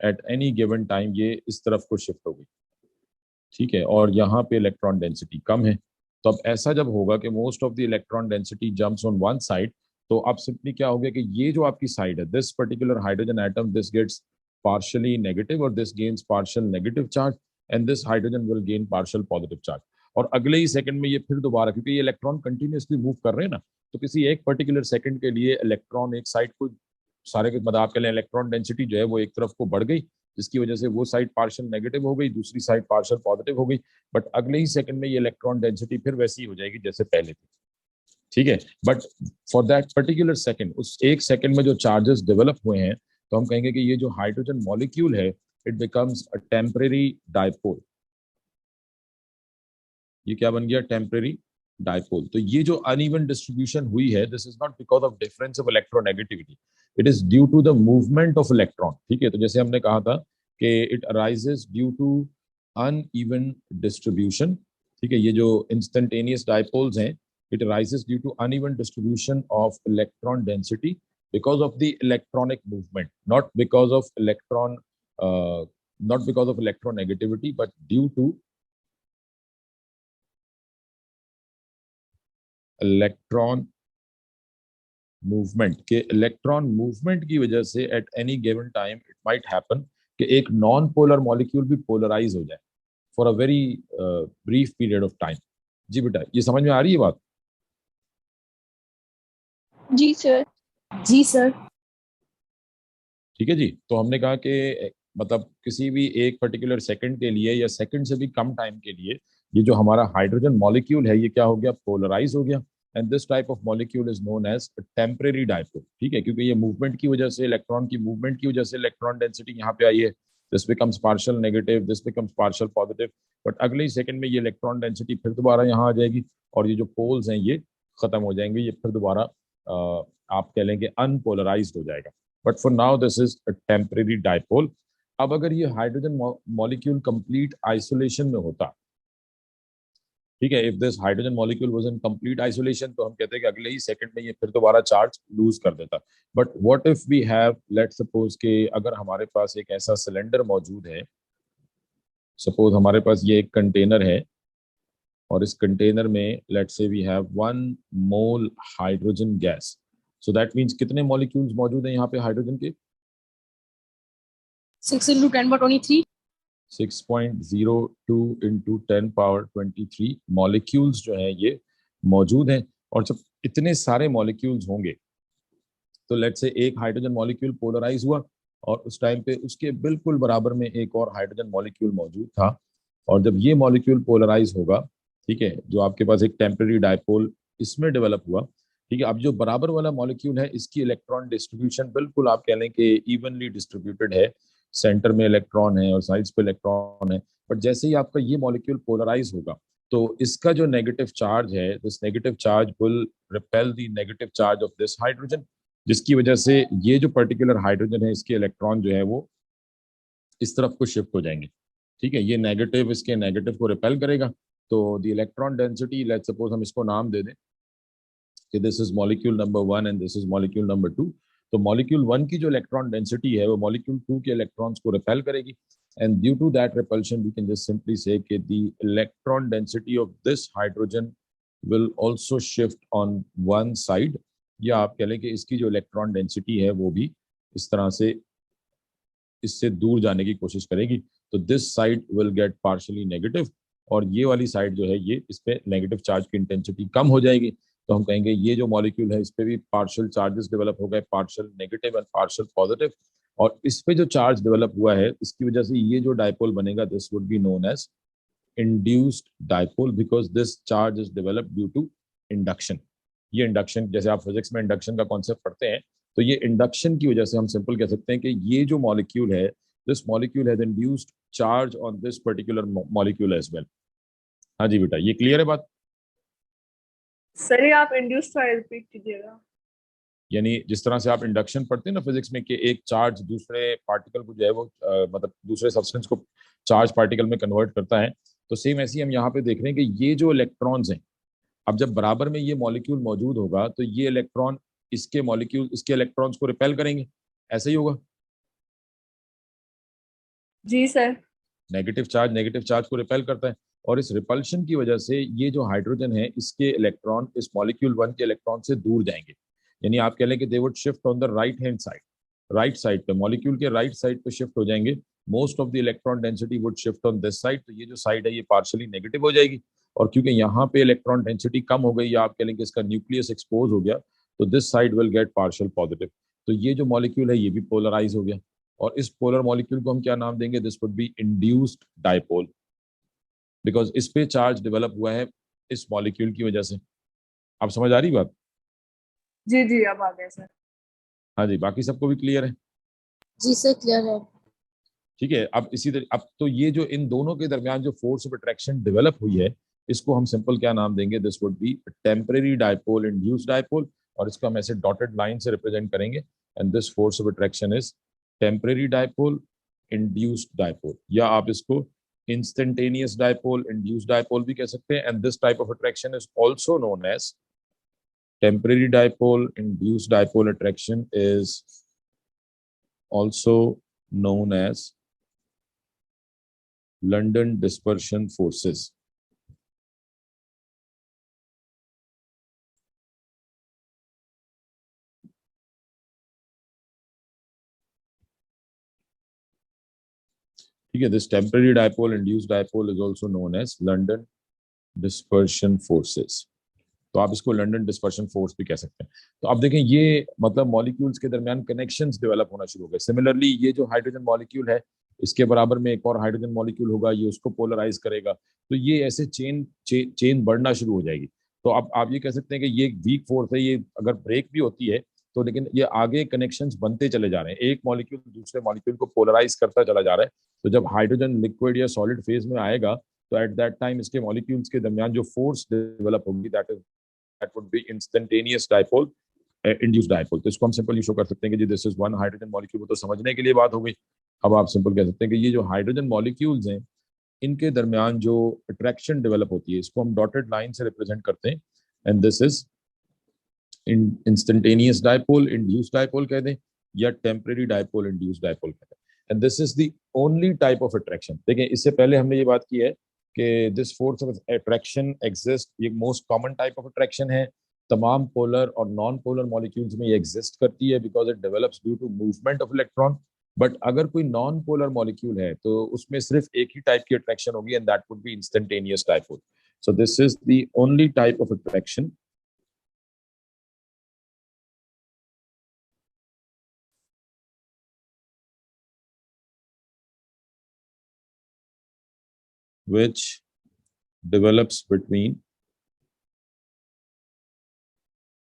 at any given time ये इस तरफ को शिफ्ट हो गई। ठीक है, और यहाँ पे इलेक्ट्रॉन डेंसिटी कम है, तो अब ऐसा जब होगा कि most of the electron density jumps on one side, तो अब सिंपली क्या हो गया कि ये जो आपकी साइड है, this particular hydrogen atom this gets partially negative और this gains partial negative charge, and this hydrogen will gain partial positive charge, और अगले ही सेकंड में ये फिर दोबारा, क्योंकि ये इलेक्ट्रॉन कंटिन्यूसली मूव कर रहे हैं ना, तो किसी एक पर्टिकुलर सेकंड के लिए इलेक्ट्रॉन एक साइड को सारे के मतलब आप कह लें इलेक्ट्रॉन डेंसिटी जो है वो एक तरफ को बढ़ गई, जिसकी वजह से वो साइड पार्शियल नेगेटिव हो गई, दूसरी साइड पार्शियल पॉजिटिव हो गई, बट अगले ही सेकंड में ये इलेक्ट्रॉन डेंसिटी फिर वैसी हो जाएगी जैसे पहले थी। ठीक है, but for that particular second, उस एक सेकंड में जो चार्जेस डेवलप हुए हैं, तो हम कहेंगे कि ये जो हाइड्रोजन मॉलिक्यूल है it becomes a temporary dipole. ये क्या बन गया, टेम्परेरी डायपोल। तो ये जो अनइवन डिस्ट्रीब्यूशन हुई है, this is not because of difference of electronegativity, it is due to the movement of electron. ठीक है, तो जैसे हमने कहा था कि it arises due to uneven distribution. ठीक है, ये जो इंस्टेंटेनियस डायपोल्स हैं, it arises due to uneven distribution of electron density because of the electronic movement, not because of electron not because of electronegativity but due to electron movement, के इलेक्ट्रॉन मूवमेंट की वजह से at any given time it might happen कि एक नॉन पोलर मॉलिक्यूल भी पोलराइज हो जाए for a very brief period of time. जी बेटा, ये समझ में आ रही है बात? जी सर। जी सर। ठीक है जी। तो हमने कहा कि मतलब किसी भी एक पर्टिकुलर सेकंड के लिए या सेकंड से भी कम टाइम के लिए ये जो हमारा हाइड्रोजन मॉलिक्यूल है ये क्या हो गया, पोलराइज हो गया। And this type of molecule is known as temporary dipole. ठीक है, क्योंकि ये मूवमेंट की वजह से, इलेक्ट्रॉन की मूवमेंट की वजह से इलेक्ट्रॉन डेंसिटी यहाँ पे आई है। This becomes partial negative, this becomes partial positive, but अगले ही सेकंड में ये इलेक्ट्रॉन डेंसिटी फिर दोबारा यहाँ आ जाएगी और ये जो पोल्स हैं ये खत्म हो जाएंगे, ये फिर दोबारा आप कह लेंगे अनपोलराइज्ड हो जाएगा। But for now this is a temporary dipole. अब अगर ये हाइड्रोजन मॉलिक्यूल कंप्लीट आइसोलेशन में होता, ठीक है, if this hydrogen molecule was in complete isolation, तो हम कहते हैं कि अगले ही सेकंड में ये फिर दोबारा चार्ज लूज कर देता। But what if we have, let's suppose कि अगर हमारे पास एक ऐसा सिलेंडर मौजूद है, सपोज हमारे पास ये एक कंटेनर है और इस कंटेनर में let's say we have 1 mole hydrogen gas. So that means कितने मॉलिक्यूल्स मौजूद हैं यहाँ पे हाइड्रोजन के? 6 into 10 power 23. 6.02 into 10 power 23 molecules जो हैं ये मौजूद हैं। और जब इतने सारे मॉलिक्यूल्स होंगे तो लेट्स से एक हाइड्रोजन मॉलिक्यूल पोलराइज हुआ और उस टाइम पे उसके बिल्कुल बराबर में एक और हाइड्रोजन मॉलिक्यूल मौजूद था। और जब ये मॉलिक्यूल पोलराइज होगा, ठीक है, जो आपके पास एक टेम्परेरी डायपोल इसमें डेवलप हुआ, ठीक है, अब जो बराबर वाला मॉलिक्यूल है इसकी इलेक्ट्रॉन डिस्ट्रीब्यूशन बिल्कुल आप कह लें कि इवनली डिस्ट्रीब्यूटेड है। सेंटर में इलेक्ट्रॉन है और साइड्स पे इलेक्ट्रॉन है। बट जैसे ही आपका ये मॉलिक्यूल पोलराइज होगा तो इसका जो नेगेटिव चार्ज है, this negative charge will repel the negative charge of this hydrogen, जिसकी वजह से ये जो पर्टिकुलर हाइड्रोजन है इसके इलेक्ट्रॉन जो है वो इस तरफ को शिफ्ट हो जाएंगे। ठीक है, ये नेगेटिव इसके नेगेटिव को रिपेल करेगा। तो the electron density, let's suppose हम इसको नाम दे दें कि this is molecule number 1 and this is molecule number 2। तो मॉलिक्यूल 1 की जो इलेक्ट्रॉन डेंसिटी है वो मॉलिक्यूल 2 के इलेक्ट्रॉन्स को रिपेल करेगी। And due to that repulsion we can just simply say कि the electron density of this hydrogen will also shift on one side, या आप कह लें कि इसकी जो इलेक्ट्रॉन डेंसिटी है वो भी इस तरह से इससे दूर जाने की कोशिश करेगी। तो this side will get partially negative और ये वाली साइड जो है ये इस पे नेगेटिव चार्ज की इंटेंसिटी कम हो जाएगी। तो हम कहेंगे ये जो मॉलिक्यूल है इस पे भी पार्शियल चार्जेस डेवलप हो गए, partial negative and partial positive. और इस पे जो चार्ज डेवलप हुआ है इसकी वजह से ये जो डायपोल बनेगा this would be known as induced dipole, because this charge is develop due to induction. ये इंडक्शन, जैसे आप फिजिक्स में इंडक्शन का कॉन्सेप्ट पढ़ते हैं, तो ये इंडक्शन की वजह से हम सिंपल कह सकते हैं कि ये जो मॉलिक्यूल है, this molecule has induced charge on this particular molecule as well. हाँ जी बेटा, ये क्लियर है बात? सर ये आप इंड्यूस थोड़ा रिपीट कीजिएगा। यानी जिस तरह से आप इंडक्शन पढ़ते हैं ना फिजिक्स में कि एक चार्ज दूसरे पार्टिकल को जो है वो मतलब दूसरे सब्सटेंस को चार्ज पार्टिकल में कन्वर्ट करता है, तो सेम ऐसे ही हम यहाँ पे देख रहे हैं कि ये जो इलेक्ट्रॉन्स हैं, अब जब बराबर में ये मॉलिक्यूल मौजूद होगा तो ये इलेक्ट्रॉन इसके मॉलिक्यूल इसके इलेक्ट्रॉन्स को रिपेल करेंगे। ऐसा ही होगा। जी सर। नेगेटिव चार्ज को रिपेल करता है और इस रिपल्शन की वजह से ये जो हाइड्रोजन है इसके इलेक्ट्रॉन इस मॉलिक्यूल 1 के इलेक्ट्रॉन से दूर जाएंगे। यानी आप कह लें कि they would shift on the right hand side, right side पे मॉलिक्यूल के राइट साइड पे शिफ्ट हो जाएंगे। Most of the electron density would shift on this side, तो ये जो साइड है ये पार्शियली नेगेटिव हो जाएगी। और क्योंकि यहाँ पे इलेक्ट्रॉन डेंसिटी कम हो गई या आप कह लें कि इसका न्यूक्लियस एक्सपोज हो गया, तो this side will get partial positive. तो ये जो मॉलिक्यूल है ये भी पोलराइज हो गया और इस पोलर मॉलिक्यूल को हम क्या नाम देंगे? This would be induced dipole, because इस पे चार्ज डेवलप हुआ है इस मॉलिक्यूल की वजह से। आप समझ आ रही बात? जी जी अब आ गया सर। हाँ जी, बाकी सबको भी क्लियर है? जी सर क्लियर है। ठीक है, अब इसी तरह अब तो ये जो इन दोनों के दरमियान जो फोर्स ऑफ अट्रैक्शन डेवलप हुई है इसको हम सिंपल क्या नाम देंगे? This would B temporary dipole, induced dipole. और इसको हम ऐसे डॉटेड लाइन से रिप्रेजेंट करेंगे and this force of attraction is temporary dipole, induced dipole, या आप इसको इंस्टेंटेनियस डायपोल, इंड्यूस्ड डायपोल भी कह सकते हैं। And this type of attraction is also known as temporary dipole induced dipole attraction is also known as London dispersion forces. ठीक है, this temporary dipole induced dipole is also known as London dispersion forces. तो आप इसको लंदन डिस्पर्शन फोर्स भी कह सकते हैं। तो अब देखें ये मतलब मॉलिक्यूल्स के दरमियान कनेक्शंस डेवलप होना शुरू हो गए। सिमिलरली ये जो हाइड्रोजन मॉलिक्यूल है इसके बराबर में एक और हाइड्रोजन मॉलिक्यूल होगा, ये उसको पोलराइज करेगा, तो ये ऐसे चेन बढ़ना शुरू हो जाएगी। तो अब आप ये कह सकते हैं कि ये एक वीक फोर्स है, ये अगर ब्रेक भी होती है तो लेकिन ये आगे कनेक्शंस बनते चले जा रहे हैं, एक मॉलिक्यूल दूसरे मॉलिक्यूल को पोलराइज करता चला जा रहा है। तो जब हाइड्रोजन लिक्विड या सॉलिड फेज में आएगा तो एट दैट टाइम इसके मॉलिक्यूल्स के दरमियान जो फोर्स डेवलप होगी that would B instantaneous dipole, induced dipole. तो इसको हम सिंपल शो कर सकते हैं कि this is one hydrogen molecule. वो तो समझने के लिए बात हो गई। अब आप सिंपल कह सकते हैं कि ये जो हाइड्रोजन मॉलिक्यूल्स हैं इनके दरमियान जो अट्रैक्शन डेवलप होती है इसको हम डॉटेड लाइन से रिप्रेजेंट करते हैं, and this is instantaneous dipole, induced dipole कह दें, या टेम्परेरी डाइपोल, इंड्यूस्ड डाइपोल कह दें। And this is the only type of attraction. देखें इससे पहले हमने ये बात की है कि this force of attraction exist, ये most common type of attraction है, तमाम पोलर और नॉन पोलर मॉलिक्यूल्स में ये एग्जिस्ट करती है because it develops due to movement of electron. But अगर कोई नॉन पोलर मॉलिक्यूल है तो उसमें सिर्फ एक ही टाइप की अट्रैक्शन होगी, and that would B instantaneous dipole. So this is the only type of attraction which develops between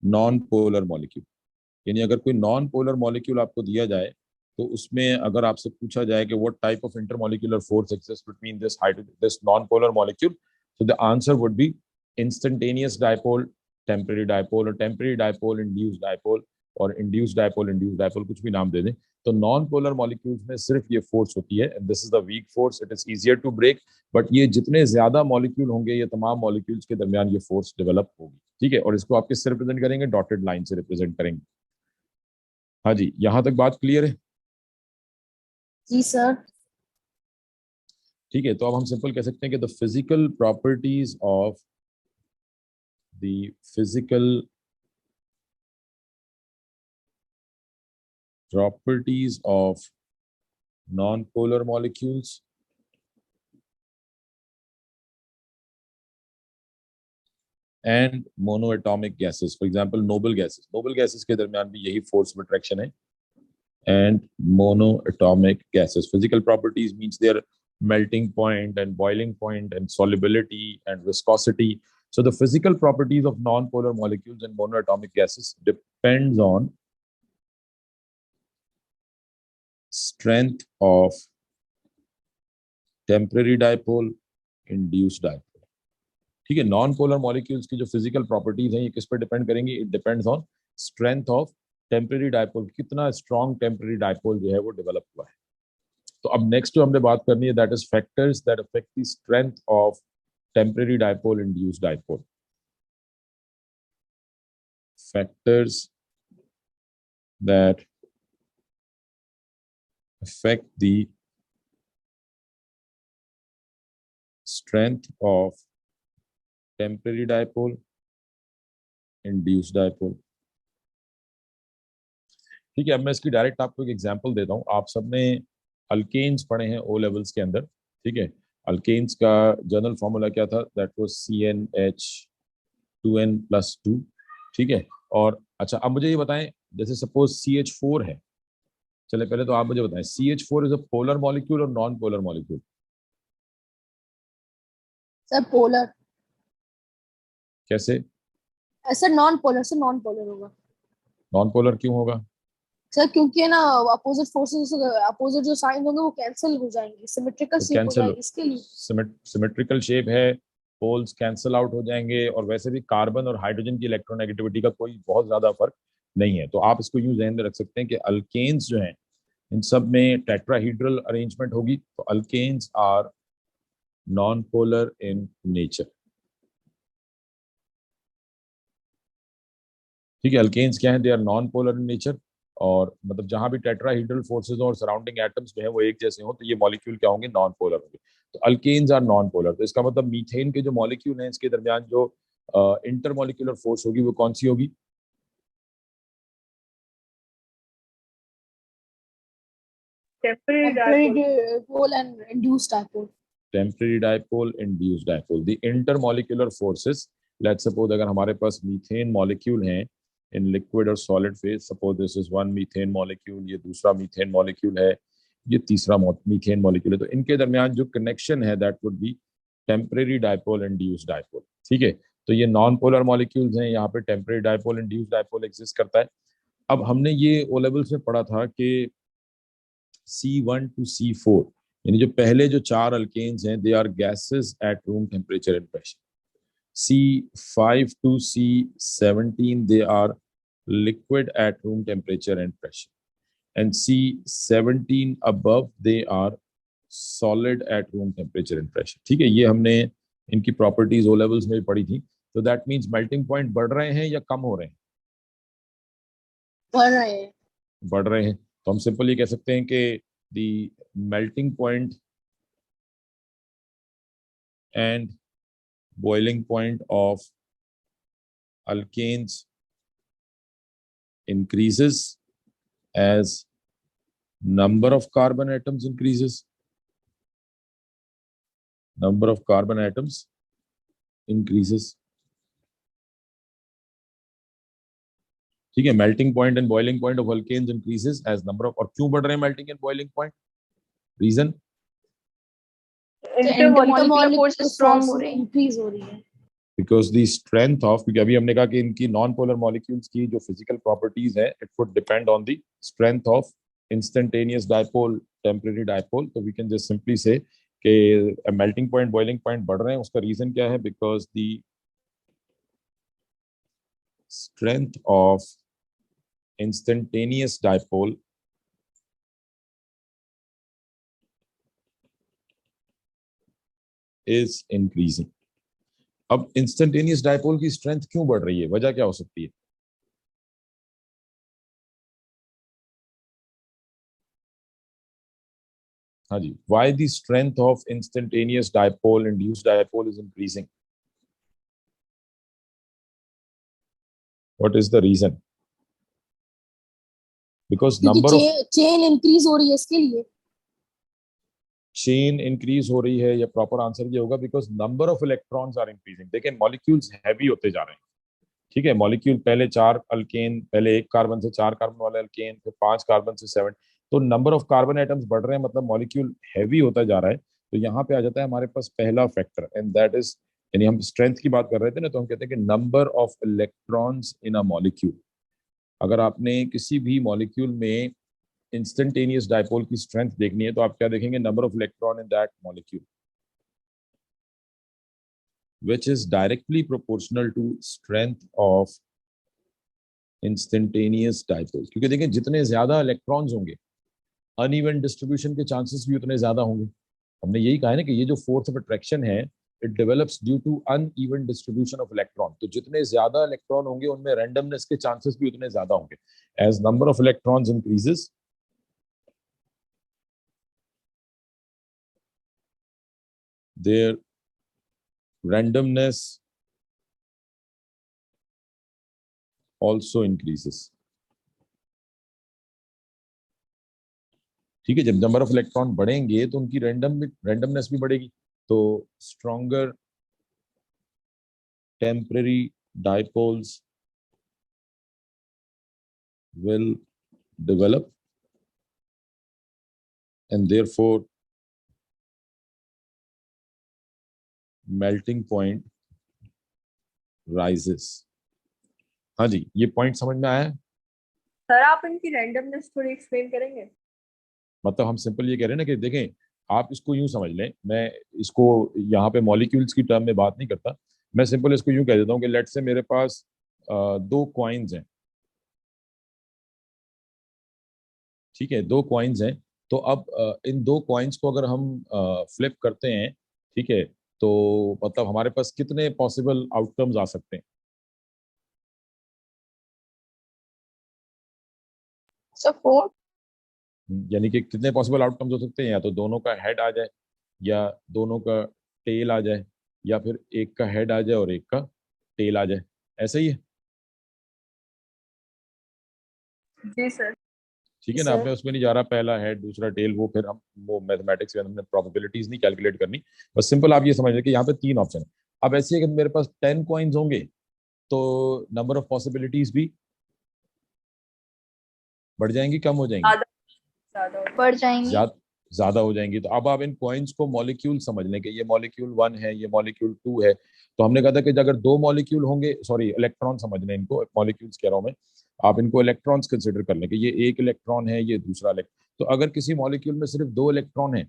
non polar molecule. यानी अगर कोई नॉन पोलर मॉलिक्यूल आपको दिया जाए तो उसमें अगर आपसे पूछा जाए कि what type of intermolecular force exist between this non polar molecule, so the answer would be instantaneous dipole, temporary dipole, और temporary dipole, induced dipole, और induced dipole, induced dipole, कुछ भी नाम दे दें। तो नॉन पोलर मॉलिक्यूल्स में सिर्फ ये फोर्स होती है, and this is the weak force, it is easier to break. But ये जितने ज्यादा मॉलिक्यूल होंगे ये तमाम मॉलिक्यूल्स के दरमियान ये फोर्स डेवलप होगी। ठीक है, और इसको आप किससे रिप्रेजेंट करेंगे? डॉटेड लाइन से रिप्रेजेंट करेंगे। हाँ जी, यहां तक बात क्लियर है? जी सर। ठीक है, तो अब हम सिंपल कह सकते हैं कि the physical properties of the physical properties of non-polar molecules and monoatomic gases, for example noble gases, noble gases के दरमियान भी यही force of attraction है, and monoatomic gases. Physical properties means their melting point and boiling point and solubility and viscosity. So the physical properties of non-polar molecules and monoatomic gases depends on strength of temporary dipole, induced dipole. ठीक है, नॉन पोलर मॉलिक्यूल्स की जो फिजिकल प्रॉपर्टीज हैं ये किस पर डिपेंड करेंगी? It depends on strength of temporary dipole, कितना स्ट्रॉन्ग टेम्परेरी डाइपोल जो है वो डेवलप हुआ है। तो अब नेक्स्ट जो हमने बात करनी है that is factors that affect the strength of temporary dipole, induced dipole. Factors that affect the strength of temporary dipole, induced dipole। ठीक है, अब मैं इसकी डायरेक्ट आपको एक एग्जांपल देता हूँ। आप सबने अल्केन्स पढ़े हैं ओ लेवल्स के अंदर, ठीक है। अल्केन्स का जनरल फॉर्मूला क्या था? दैट वाज CnH2n+2, ठीक है। और अच्छा, अब मुझे ये बताएं, जैसे सपोज CH4 है, चले पहले तो आप मुझे बताएं CH4 is a polar molecule और non polar molecule? Sir polar. कैसे? Sir non polar, sir non polar होगा। नॉन पोलर क्यों होगा? सर क्योंकि है ना अपोजिट फोर्सेस, अपोजिट जो साइन होंगे वो कैंसिल हो जाएंगे, सिमेट्रिकल तो शेप हो कैंसिल, जाएगी इसके लिए। सिमेट्रिकल शेप है, पोल्स कैंसिल आउट हो जाएंगे, और वैसे भी कार्बन और हाइड्रोजन की इलेक्ट्रोनेगेटिविटी का कोई बहुत ज्यादा फर्क नहीं है। तो आप इसको यूं ध्यान में रख सकते हैं कि अल्केन्स जो हैं इन सब में टेट्राहीड्रल अरेंजमेंट होगी, तो alkanes are non polar in nature. ठीक है, अल्केन्स क्या है? They are non polar in nature, और मतलब जहां भी टेट्राहीड्रल फोर्सेस और सराउंडिंग एटम्स जो है वो एक जैसे हो तो ये मॉलिक्यूल क्या होंगे? नॉन पोलर होंगे। तो अल्केन्स आर नॉन पोलर। तो इसका मतलब मीथेन के जो मॉलिक्यूल हैं इसके दरमियान जो इंटरमॉलिक्यूलर फोर्स होगी वो कौन सी होगी? Temporary dipole and induced dipole. Temporary dipole, induced dipole. The intermolecular forces let's suppose अगर हमारे पास मीथेन मॉलिक्यूल हैं इन लिक्विड और solid phase, suppose this is one methane molecule, ये दूसरा मीथेन मॉलिक्यूल है, ये तीसरा मीथेन मॉलिक्यूल है, तो इनके दरमियान जो कनेक्शन है that would B temporary dipole induced dipole. ठीक है, तो ये नॉन पोलर मॉलिक्यूल्स हैं, यहाँ पे temporary dipole induced dipole exist करता है। अब हमने ये ओ लेवल्स में पढ़ा था कि C1 to C4 यानी जो पहले जो चार अल्केन्स हैं they are gases at room temperature and pressure. C5 to C17 they are liquid at room temperature and pressure, and C17 above they are solid at room temperature and pressure। ठीक है, ये हमने इनकी प्रॉपर्टीज ओ लेवल्स में पढ़ी थी। तो दैट मींस मेल्टिंग पॉइंट बढ़ रहे हैं या कम हो रहे हैं? बढ़ रहे हैं। बढ़ रहे हैं। तो हम सिंपल ये कह सकते हैं कि the melting point and boiling point of alkanes increases as number of carbon atoms increases, number of carbon atoms increases। ठीक है, melting point and boiling point of alkanes increases as number of, और क्यों बढ़ रहे हैं melting and boiling point? Reason? Intermolecular force strong हो रही है, इंक्रीज हो रही है। Because the strength of, क्योंकि अभी हमने कहा कि इनकी नॉन पोलर मॉलिक्यूल्स की जो फिजिकल प्रॉपर्टीज है it would depend on the strength of instantaneous dipole, temporary dipole. तो we can just simply say कि मेल्टिंग पॉइंट बॉइलिंग पॉइंट बढ़ रहे हैं, उसका रीजन क्या है? Because the strength of instantaneous dipole is increasing. अब इंस्टेंटेनियस डायपोल की स्ट्रेंथ क्यों बढ़ रही है? वजह क्या हो सकती है? हाँ जी, why the strength of instantaneous dipole induced dipole is increasing? What is the reason? Because number of chain increase हो रही है इसके लिए। चेन इंक्रीज हो रही है, या प्रॉपर आंसर ये होगा because number of electrons are increasing. देखिए मॉलिक्यूल्स हैवी होते जा रहे हैं। ठीक है, मॉलिक्यूल पहले चार अल्केन, पहले एक कार्बन से चार कार्बन वाले अल्केन, फिर पांच कार्बन से सेवन, तो नंबर ऑफ कार्बन एटम्स बढ़ रहे हैं, मतलब मॉलिक्यूल हैवी होता जा रहा है। तो यहाँ पे आ जाता है हमारे पास पहला फैक्टर, एंड दैट इज, यानी हम स्ट्रेंथ की बात कर रहे थे ना, तो हम कहते हैं कि number of electrons in a molecule. अगर आपने किसी भी मॉलिक्यूल में इंस्टेंटेनियस डायपोल की स्ट्रेंथ देखनी है तो आप क्या देखेंगे? Number of electron in that molecule which is directly proportional to strength of instantaneous dipoles। क्योंकि देखिए जितने ज्यादा इलेक्ट्रॉन्स होंगे अनइवन डिस्ट्रीब्यूशन के चांसेस भी उतने ज्यादा होंगे। हमने यही कहा है ना कि ये जो फोर्स ऑफ अट्रैक्शन है it develops due to uneven distribution of electron. तो जितने ज्यादा इलेक्ट्रॉन होंगे उनमें रैंडमनेस के चांसेस भी उतने ज्यादा होंगे। As number of electrons increases their randomness also increases। ठीक है, जब नंबर ऑफ इलेक्ट्रॉन बढ़ेंगे तो उनकी रैंडमनेस भी बढ़ेगी। तो stronger temporary dipoles will develop and therefore melting point rises। हाँ जी, ये पॉइंट समझ में आया है? सर आप इनकी रैंडमनेस थोड़ी एक्सप्लेन करेंगे? मतलब हम सिंपल ये कह रहे हैं ना कि देखें, आप इसको यूं समझ लें, मैं इसको यहाँ पे मॉलिक्यूल्स की टर्म में बात नहीं करता, मैं सिंपल इसको यूं कह देता हूँ कि लेट से मेरे पास दो कॉइन्स हैं। ठीक है, दो कॉइन्स हैं, तो अब इन दो कॉइन्स को अगर हम फ्लिप करते हैं, ठीक है, तो मतलब हमारे पास कितने पॉसिबल आउटकम्स आ सकते हैं? सपोर्ट यानी कि कितने पॉसिबल आउटकम्स हो सकते हैं? या तो दोनों का हेड आ जाए, या दोनों का टेल आ जाए, या फिर एक का हेड आ जाए और एक का टेल आ जाए। ऐसा ही है? जी सर। ठीक है ना, आपने उसमें नहीं जा रहा पहला हेड दूसरा टेल, वो फिर हम वो मैथमेटिक्स में हमने प्रोबेबिलिटीज नहीं कैलकुलेट करनी, बस सिंपल आप ये समझ लें कि यहाँ पे तीन ऑप्शन है। अब ऐसे ही अगर मेरे पास 10 कॉइन्स होंगे तो नंबर ऑफ पॉसिबिलिटीज भी बढ़ जाएंगी, कम हो जाएंगी? ज्यादा ज्यादा होगा। बढ़ जाएंगी। ज्यादा हो जाएंगी। तो अब आप इन कॉइन्स को मॉलिक्यूल समझ लें कि ये मॉलिक्यूल 1 है, ये मॉलिक्यूल 2 है। तो हमने कहा था कि अगर दो मॉलिक्यूल होंगे, सॉरी इलेक्ट्रॉन समझ लें इनको, मॉलिक्यूल्स कह रहा हूं मैं, आप इनको इलेक्ट्रॉन्स कंसिडर कर लें कि ये एक इलेक्ट्रॉन है, ये दूसरा इलेक्ट्रॉन। तो अगर किसी मॉलिक्यूल में सिर्फ दो इलेक्ट्रॉन है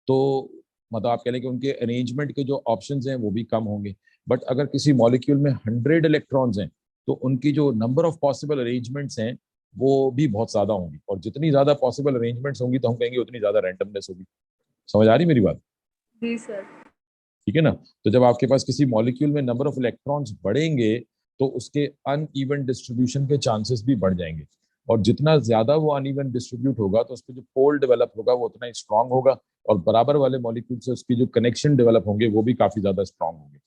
तो मतलब आप कह लें कि उनके अरेंजमेंट के जो ऑप्शंस हैं वो भी कम होंगे। बट अगर किसी मॉलिक्यूल में 100 इलेक्ट्रॉन्स हैं तो उनकी जो नंबर ऑफ पॉसिबल अरेंजमेंट्स हैं वो भी बहुत ज्यादा होंगी, और जितनी ज्यादा पॉसिबल अरेंजमेंट्स होंगी तो हम कहेंगे उतनी ज्यादा रैंडमनेस होगी। समझ आ रही मेरी बात? जी सर। ठीक है ना? तो जब आपके पास किसी मॉलिक्यूल में नंबर ऑफ इलेक्ट्रॉन्स बढ़ेंगे तो उसके अनइवन डिस्ट्रीब्यूशन के चांसेस भी बढ़ जाएंगे, और जितना ज्यादा वो अनइवन डिस्ट्रीब्यूट होगा तो उस पर जो पोल डेवलप होगा वो उतना ही स्ट्रांग होगा, और बराबर वाले मॉलिक्यूल से उसकी जो कनेक्शन डेवलप होंगे वो भी काफी ज्यादा स्ट्रांग होंगे।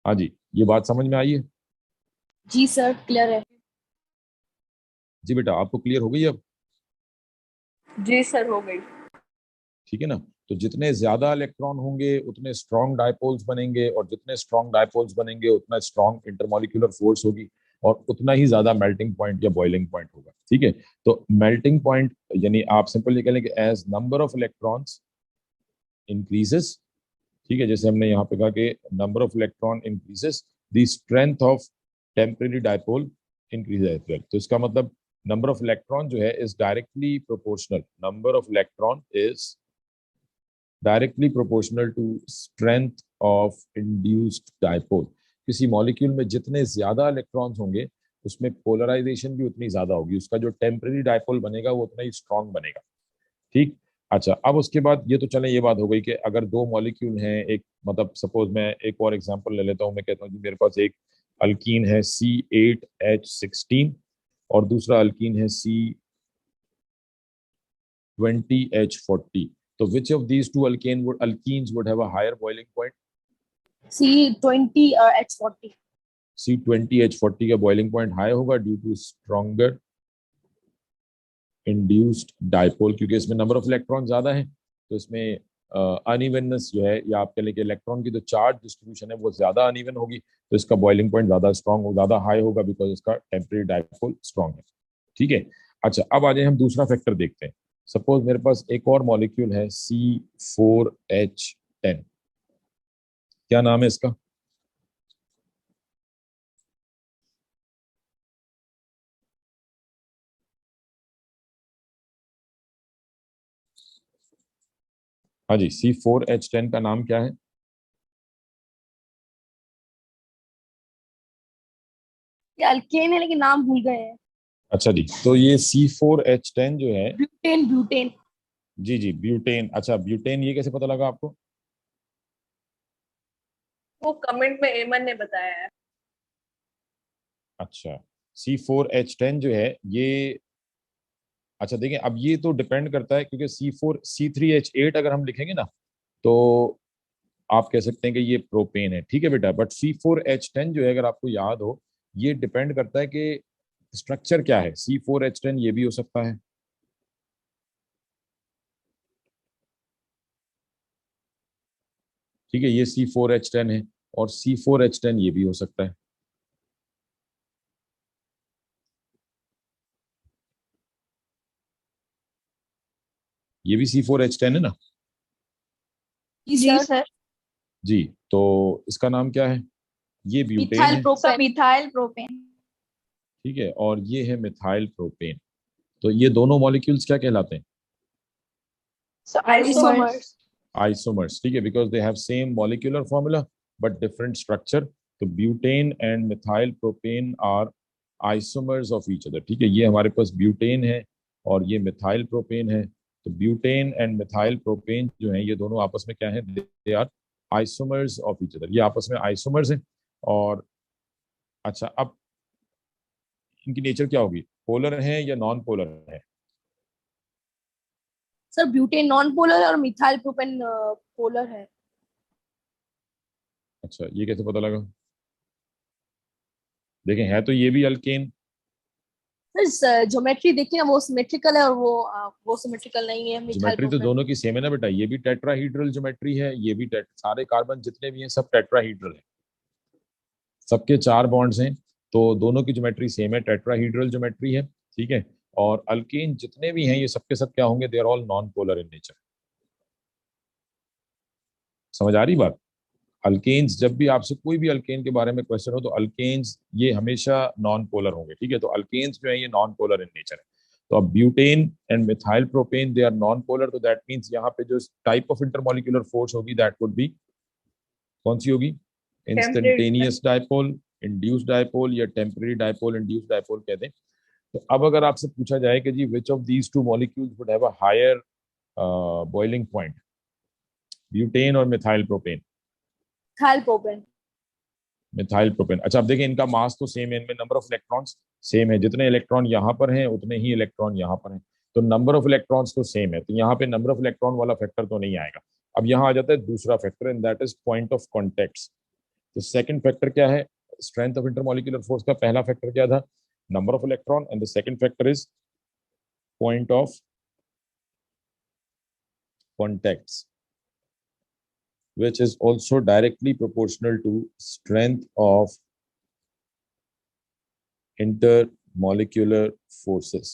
हाँ जी, ये बात समझ में आई है? जी सर, क्लियर है। जी बेटा, आपको क्लियर हो गई अब? जी सर, हो गई। ठीक है ना? तो जितने ज्यादा इलेक्ट्रॉन होंगे उतने स्ट्रॉन्ग डायपोल्स बनेंगे, और जितने स्ट्रॉन्ग डायपोल्स बनेंगे उतना स्ट्रॉन्ग इंटरमॉलिक्यूलर फोर्स होगी, और उतना ही ज्यादा मेल्टिंग पॉइंट या बॉइलिंग पॉइंट होगा। ठीक है? तो मेल्टिंग पॉइंट यानी आप सिंपल कह लें कि as number of electrons increases, ठीक है, जैसे हमने यहाँ पे कहा कि number of electron increases, the strength of temporary dipole increases as well. तो इसका मतलब नंबर ऑफ इलेक्ट्रॉन जो है is directly proportional, number of electron is directly proportional to strength of induced dipole. किसी मॉलिक्यूल में जितने ज्यादा इलेक्ट्रॉन्स होंगे उसमें पोलराइजेशन भी उतनी ज्यादा होगी, उसका जो टेम्परेरी डायपोल बनेगा वो उतना ही स्ट्रांग बनेगा। ठीक। अच्छा, अब उसके बाद ये तो चले, ये बात हो गई कि अगर दो मॉलिक्यूल हैं, एक मतलब सपोज मैं एक और एग्जांपल ले लेता हूँ, मैं कहता हूँ कि मेरे पास एक अल्कीन है C8H16 और दूसरा अल्कीन है C20H40। तो विच of these to alkenes would have a higher boiling point? C20H40। C20H40 का बॉइलिंग पॉइंट हाई होगा due to stronger induced dipole, क्योंकि इसमें नंबर ऑफ इलेक्ट्रॉन ज्यादा है, तो इसमें अनइवननेस जो है, या आप कह लें कि इलेक्ट्रॉन की जो चार्ज डिस्ट्रीब्यूशन है वो ज्यादा अनइवन होगी, तो इसका बॉइलिंग पॉइंट ज्यादा स्ट्रॉन्ग हो, ज्यादा हाई होगा, बिकॉज इसका टेम्परेरी डायपोल स्ट्रॉन्ग है। ठीक है? अच्छा, अब आ जाए हम दूसरा फैक्टर देखते हैं। सपोज मेरे पास एक और मॉलिक्यूल है C4H10। क्या नाम है इसका? हाँ जी, C4H10 का नाम क्या है? ये अल्केन है लेकिन नाम भूल गए हैं। अच्छा जी, तो ये C4H10 जो है, ब्यूटेन, ब्यूटेन। जी जी ब्यूटेन। अच्छा, ब्यूटेन ये कैसे पता लगा आपको? वो कमेंट में एमन ने बताया है। अच्छा, C4H10 जो है ये, अच्छा देखिए, अब ये तो डिपेंड करता है, क्योंकि C3H8 अगर हम लिखेंगे ना तो आप कह सकते हैं कि ये प्रोपेन है। ठीक है बेटा, बट C4H10 जो है अगर आपको याद हो, ये डिपेंड करता है कि स्ट्रक्चर क्या है। C4H10 ये भी हो सकता है, ठीक है, ये C4H10 है, और C4H10 ये भी हो सकता है, ये भी C4H10 है ना? जी सर। जी। तो इसका नाम क्या है? ये ब्यूटेन मिथाइल है, प्रोपेन। Methyl propane. ठीक है, और ये है मिथाइल प्रोपेन। तो ये दोनों मॉलिक्यूल्स क्या कहलाते हैं? आइसोमर्स। आइसोमर्स, ठीक है, because they have same molecular formula but different structure. तो butane and methyl propane are isomers of each other. ठीक है, ये हमारे पास ब्यूटेन है और ये मिथाइल प्रोपेन है। तो ब्यूटेन एंड मिथाइल प्रोपेन जो है ये दोनों आपस में क्या है? They are isomers of each other, ये आपस में आइसोमर्स हैं। और अच्छा, अब इनकी नेचर क्या होगी? पोलर है या नॉन पोलर है? सर ब्यूटेन नॉन पोलर है और मिथाइल प्रोपेन पोलर है। अच्छा, ये कैसे पता लगा? देखें, है तो ये भी अल्केन। ज्योमेट्री देखिए ना, वो सिमेट्रिकल है और वो सिमेट्रिकल नहीं है। मिथाइल ज्योमेट्री तो प्रोपेन। दोनों की सेम है ना बेटा, ये भी टेट्राहीड्रल ज्योमेट्री है, ये भी सारे कार्बन जितने भी हैं सब टेट्राहीड्रल है, सबके 4 बॉन्ड्स हैं, तो दोनों की ज्योमेट्री सेम है, टेट्राहीड्रल ज्योमेट्री है, ठीक है। और अल्केन जितने भी हैं ये सबके सब क्या होंगे, they are all non polar in nature. समझ आ रही बात? अल्केन्स, जब भी आपसे कोई भी अल्केन के बारे में क्वेश्चन हो तो अल्केन्स ये हमेशा नॉन पोलर होंगे, ठीक है। तो अल्केन्स जो है ये नॉन पोलर इन नेचर है। तो अब butane and methyl propane they are non polar, तो दैट मींस यहाँ पे जो टाइप ऑफ इंटरमॉलिक्यूलर फोर्स होगी दैट वुड बी, कौन सी होगी? Temporary. Instantaneous dipole, induced dipole या टेम्परेरी डायपोल, इंड्यूस्ड डायपोल कहते हैं। तो अब अगर आपसे पूछा जाए कि जी which of these two molecules would have a higher boiling point, butane और methyl propane? Methyl propane. Methyl propane. अच्छा, अब देखिए इनका मास तो सेम है, इनमें नंबर ऑफ इलेक्ट्रॉन्स सेम है, जितने इलेक्ट्रॉन यहाँ पर हैं उतने ही इलेक्ट्रॉन यहाँ पर हैं, तो नंबर ऑफ इलेक्ट्रॉन्स तो सेम है, तो यहाँ पे नंबर ऑफ इलेक्ट्रॉन वाला फैक्टर तो नहीं आएगा। अब यहाँ आ जाता है दूसरा factor and that is point of contact. तो सेकंड फैक्टर क्या है स्ट्रेंथ ऑफ इंटरमॉलिक्यूलर फोर्स का? पहला फैक्टर क्या था? Number of electron, and the second factor is point of contact, which is also directly proportional to strength of intermolecular forces,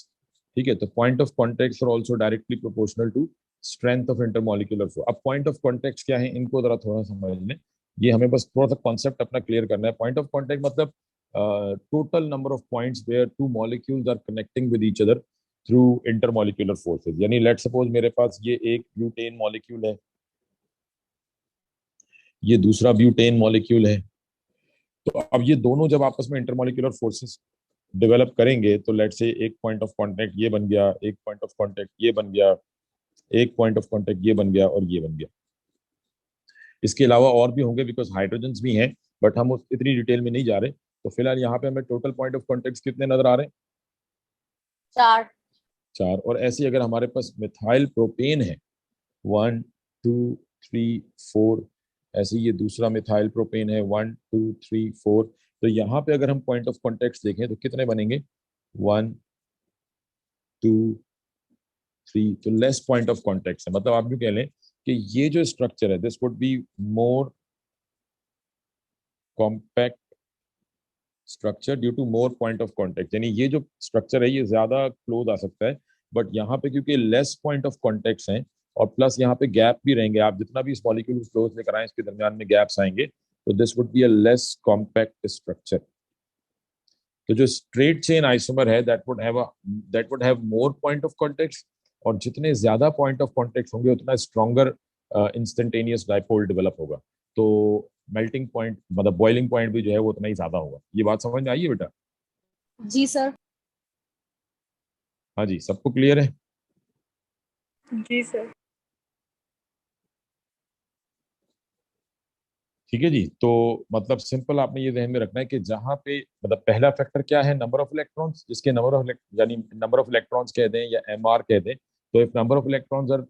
ठीक है। तो point of contact are also directly proportional to strength of intermolecular force. अब पॉइंट ऑफ कॉन्टेक्ट क्या है, इनको जरा थोड़ा समझ लें, ये हमें बस थोड़ा सा कॉन्सेप्ट अपना क्लियर करना है। पॉइंट ऑफ कॉन्टेक्ट मतलब total number of points where two molecules are connecting with each other through intermolecular forces. यानी लेट सपोज मेरे पास ये एक ब्यूटेन मॉलिक्यूल है, ये दूसरा ब्यूटेन मॉलिक्यूल है, तो अब ये दोनों जब आपस में इंटरमॉलिक्यूलर फोर्सेस डेवलप करेंगे तो लेट से एक पॉइंट ऑफ कांटेक्ट ये बन गया, एक पॉइंट ऑफ कांटेक्ट ये बन गया, एक पॉइंट ऑफ कांटेक्ट ये बन गया और ये बन गया। इसके अलावा और भी होंगे बिकॉज हाइड्रोजन्स भी हैं, बट हम इतनी डिटेल में नहीं जा रहे। तो फिलहाल यहाँ पे हमें टोटल पॉइंट ऑफ कांटेक्ट कितने नजर आ रहे हैं? 4। 4। और ऐसे ही अगर हमारे पास मिथाइल प्रोपेन है 1 2 3 4, ऐसे ये दूसरा मिथाइल प्रोपेन है 1 2 3 4, तो यहाँ पे अगर हम पॉइंट ऑफ कॉन्टेक्ट देखें तो कितने बनेंगे? 1 2 3, तो लेस पॉइंट ऑफ कॉन्टेक्ट है। मतलब आप भी कह लें कि ये जो स्ट्रक्चर है this would be more compact structure due to more point of contact, यानी ये जो स्ट्रक्चर है ये ज्यादा क्लोज आ सकता है, बट यहाँ पे क्योंकि लेस पॉइंट ऑफ कॉन्टेक्ट हैं और प्लस यहाँ पे गैप भी रहेंगे, आप जितना भी इस मॉलिक्यूल को क्लोज लेकर आए इसके दरमियान में गैप्स आएंगे, तो this would be a less compact structure. तो जो स्ट्रेट चेन आइसोमर है that would have more point of contact, और जितने ज्यादा पॉइंट ऑफ कॉन्टेक्ट होंगे उतना स्ट्रॉन्गर इंस्टेंटेनियस डाइपोल डेवलप होगा, तो मेल्टिंग पॉइंट मतलब बॉइलिंग पॉइंट भी जो है वो उतना ही ज्यादा होगा। ये बात समझ में आई है बेटा? जी सर। हाँ जी, सबको क्लियर है? जी सर। ठीक है जी। तो मतलब सिंपल आपने ये ध्यान में रखना है कि जहां पे मतलब पहला फैक्टर क्या है, नंबर ऑफ इलेक्ट्रॉन्स, जिसके नंबर ऑफ यानी नंबर ऑफ इलेक्ट्रॉन्स कह दें या एमआर कह दें, तो if number of electrons are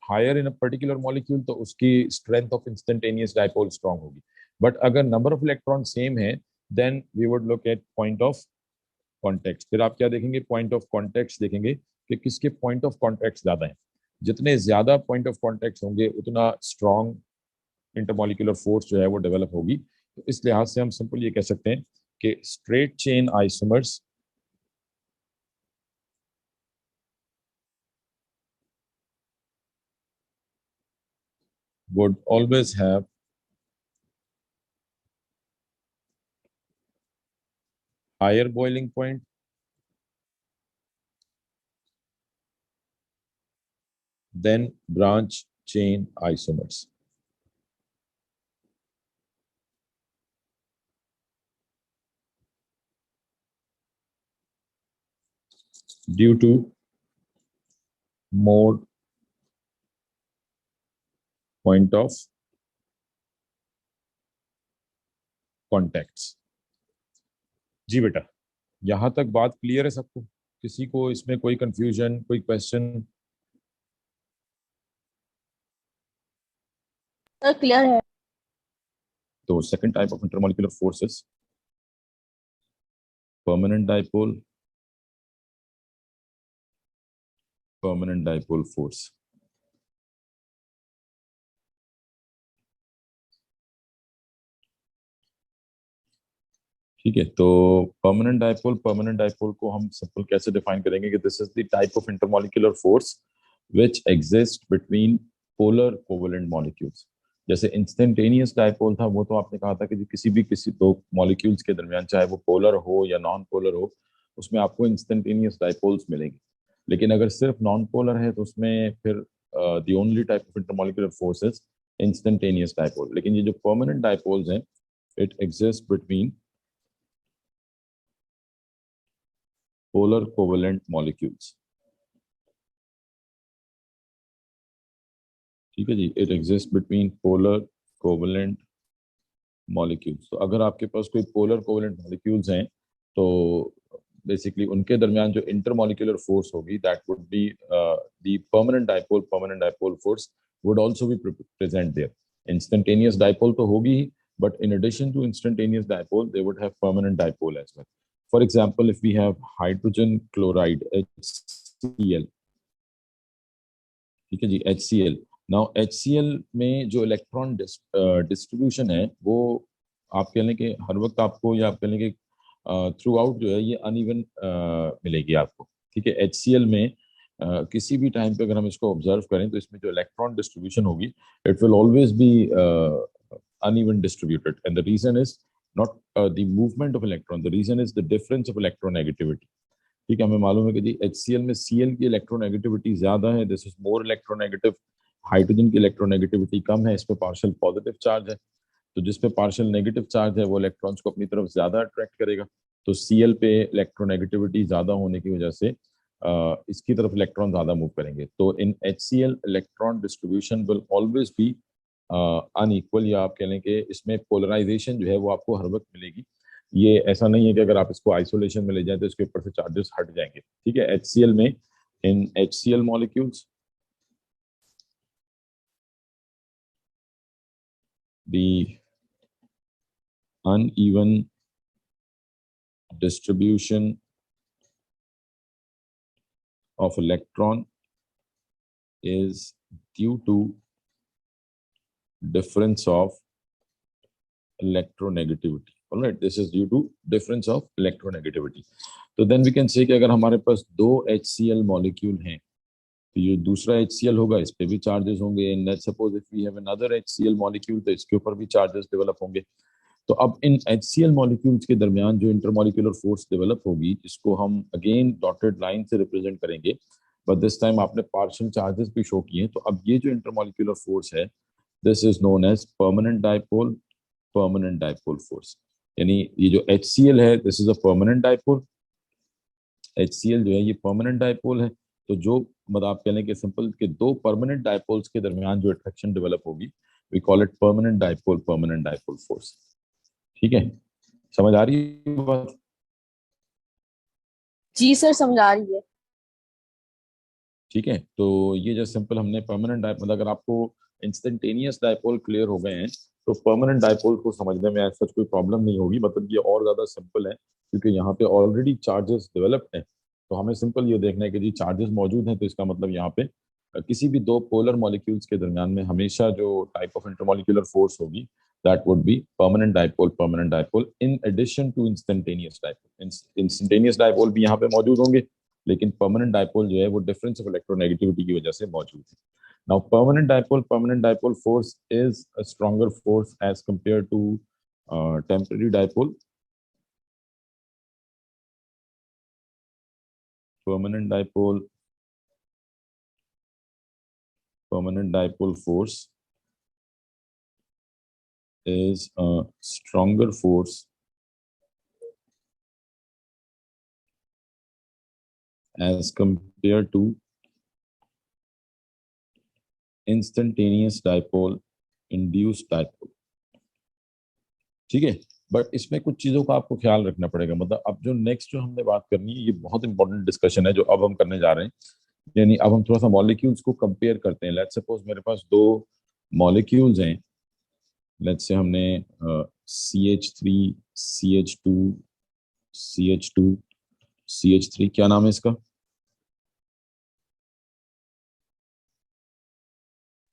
higher in a particular molecule तो उसकी strength of instantaneous dipole strong होगी। बट अगर नंबर ऑफ इलेक्ट्रॉन सेम है then we would look at point of contact. फिर आप क्या देखेंगे? पॉइंट ऑफ कॉन्टेक्ट देखेंगे कि किसके पॉइंट ऑफ कॉन्टेक्ट ज्यादा है। जितने ज्यादा पॉइंट ऑफ कॉन्टेक्ट होंगे उतना स्ट्रॉन्ग इंटरमॉलिक्यूलर फोर्स जो है वो डेवलप होगी। तो इस लिहाज से हम सिंपल ये कह सकते हैं कि straight chain isomers would always have higher boiling point than branch chain isomers due to more point of contacts। जी बेटा, यहां तक बात क्लियर है सबको? किसी को इसमें कोई कंफ्यूजन, कोई क्वेश्चन? सर क्लियर है। तो second type of intermolecular forces, permanent dipole permanent dipole force. ठीक है, तो परमानेंट डाइपोल को हम सिंपल कैसे डिफाइन करेंगे कि this is the type of intermolecular force which exist between polar covalent molecules. जैसे इंस्टेंटेनियस डाइपोल था, वो तो आपने कहा था कि जी किसी दो मॉलिक्यूल्स के दरमियान, चाहे वो पोलर हो या नॉन पोलर हो, उसमें आपको इंस्टेंटेनियस डाइपोल्स मिलेंगे। लेकिन अगर सिर्फ नॉन पोलर है तो उसमें फिर the only type of intermolecular force is instantaneous dipole. लेकिन ये जो परमानेंट डाइपोल्स हैं, it exist between polar covalent molecules। ठीक है जी, it exist between polar covalent molecules. तो अगर आपके पास कोई पोलर कोवेलेंट मॉलिक्यूल्स हैं तो बेसिकली उनके दरमियान जो इंटरमॉलिक्यूलर फोर्स होगी, that would be the permanent dipole force would also be present there. Instantaneous dipole तो होगी ही, but in addition to instantaneous dipole, they would have permanent dipole as well. For example, if we have hydrogen chloride, HCl, ठीक है जी, HCl। नाउ HCl में जो इलेक्ट्रॉन डिस्ट्रीब्यूशन है, वो आप कह लें कि हर वक्त आपको, या आप कह लें कि थ्रू आउट जो है ये अनइवन मिलेगी आपको। ठीक है, HCl में किसी भी टाइम पे अगर हम इसको ऑब्जर्व करें तो इसमें जो इलेक्ट्रॉन डिस्ट्रीब्यूशन होगी, it will always be uneven distributed, and the reason is not the movement of electron, the reason is the difference of electronegativity। ठीक है, हमें मालूम है कि जी HCl में Cl की इलेक्ट्रोनेगेटिविटी ज्यादा है, this is more electronegative. Hydrogen की इलेक्ट्रोनेगेटिविटी कम है, इस पे पार्शियल पॉजिटिव चार्ज है, तो जिस पे पार्शियल नेगेटिव चार्ज है वो इलेक्ट्रॉन्स को अपनी तरफ ज्यादा अट्रैक्ट करेगा। तो Cl पे इलेक्ट्रोनेगेटिविटी ज्यादा होने की वजह से इसकी तरफ इलेक्ट्रॉन ज्यादा मूव करेंगे। तो इन HCl electron distribution will always be unequal, या आप कह लें कि इसमें पोलराइजेशन जो है वो आपको हर वक्त मिलेगी। ये ऐसा नहीं है कि अगर आप इसको आइसोलेशन में ले जाए तो इसके ऊपर से चार्जेस हट जाएंगे। ठीक है, HCl में, इन HCl molecules, the uneven distribution of electron is due to difference of electronegativity। all right, this is due to difference of electronegativity। तो then we can say कि अगर हमारे पास दो HCl मॉलिक्यूल हैं तो ये दूसरा HCl होगा, इस पे भी चार्जेस होंगे। And let's suppose if we have another HCl molecule, तो इसके ऊपर भी चार्जेस डेवलप होंगे। तो अब इन HCl मॉलिक्यूल्स के दरमियान जो इंटरमॉलिक्यूलर फोर्स डेवलप होगी, इसको हम अगेन डॉटेड लाइन से रिप्रेजेंट करेंगे, बट दिस टाइम आपने पार्शियल चार्जेस भी शो किए। तो अब ये जो इंटरमॉलिक्यूलर फोर्स है, this is known as permanent dipole force. यानी ये जो HCl है, this is a permanent dipole. HCl जो है ये परमानेंट डाइपोल है। तो जो मतलब आप कह लें कि सिंपल के दो परमानेंट डाइपोल्स के दरमियान जो अट्रैक्शन डेवलप होगी, we call it permanent dipole force. ठीक है, समझ आ रही है बात? जी सर, समझ आ रही है। ठीक है, तो ये जो सिंपल हमने परमानेंट डाइपोल, मतलब अगर आपको इंस्टेंटेनियस डाइपोल क्लियर हो गए हैं तो परमानेंट डाइपोल को समझने में ऐसा कोई प्रॉब्लम नहीं होगी। मतलब ये और ज्यादा सिंपल है क्योंकि यहाँ पे ऑलरेडी चार्जेस डेवलप्ड हैं। तो हमें सिंपल ये देखना है कि जी चार्जेस मौजूद हैं, तो इसका मतलब यहाँ पे किसी भी दो पोलर मॉलिक्यूल्स के दरमियान में हमेशा जो टाइप ऑफ इंटरमॉलिक्यूलर फोर्स होगी, that would be permanent dipole in addition to instantaneous dipole. Instantaneous dipole भी यहाँ पे मौजूद होंगे, लेकिन परमानेंट डाइपोल जो है वो डिफरेंस ऑफ इलेक्ट्रोनेगेटिविटी की वजह से मौजूद है। Now, permanent dipole force is a stronger force as compared to temporary dipole. Permanent dipole force is a stronger force as compared to instantaneous dipole induced dipole। ठीक है, बट इसमें कुछ चीजों का आपको ख्याल रखना पड़ेगा। मतलब अब जो नेक्स्ट जो हमने बात करनी है, ये बहुत इंपॉर्टेंट डिस्कशन है जो अब हम करने जा रहे हैं। यानी अब हम थोड़ा सा मॉलिक्यूल्स को कंपेयर करते हैं। लेट्स सपोज मेरे पास दो मॉलिक्यूल्स हैं। लेट्स से हमने CH3 CH2 CH2 CH3, क्या नाम है इसका?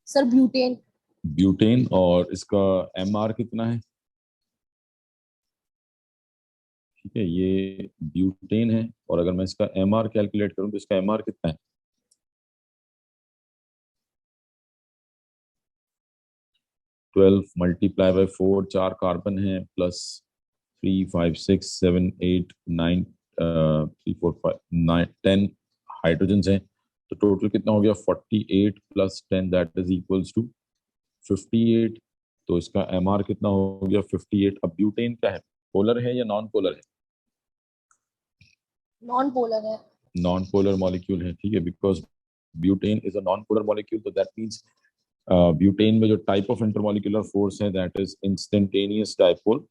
Sir butane. ब्यूटेन, और इसका एमआर कितना है? ठीक है, ये ब्यूटेन है, और अगर मैं इसका एमआर कैलकुलेट करूं तो इसका एमआर कितना है? 12 मल्टीप्लाई बाय 4, 4 कार्बन है, प्लस 3 5 6 7 8 9 3 4 5 9 10 हाइड्रोजन हैं। तो टोटल कितना हो गया? 48 plus 10, that is equals to 58। तो इसका एमआर कितना हो गया? 58। अब ब्यूटेन क्या है, पोलर है या नॉन पोलर है? नॉन पोलर है। नॉन पोलर मॉलिक्यूल है, ठीक है, because butane is a non polar molecule, तो दैट मीन्स ब्यूटेन में जो टाइप ऑफ इंटरमॉलिक्यूलर फोर्स है दैट इज इंस्टेंटेनियस डाइपोल,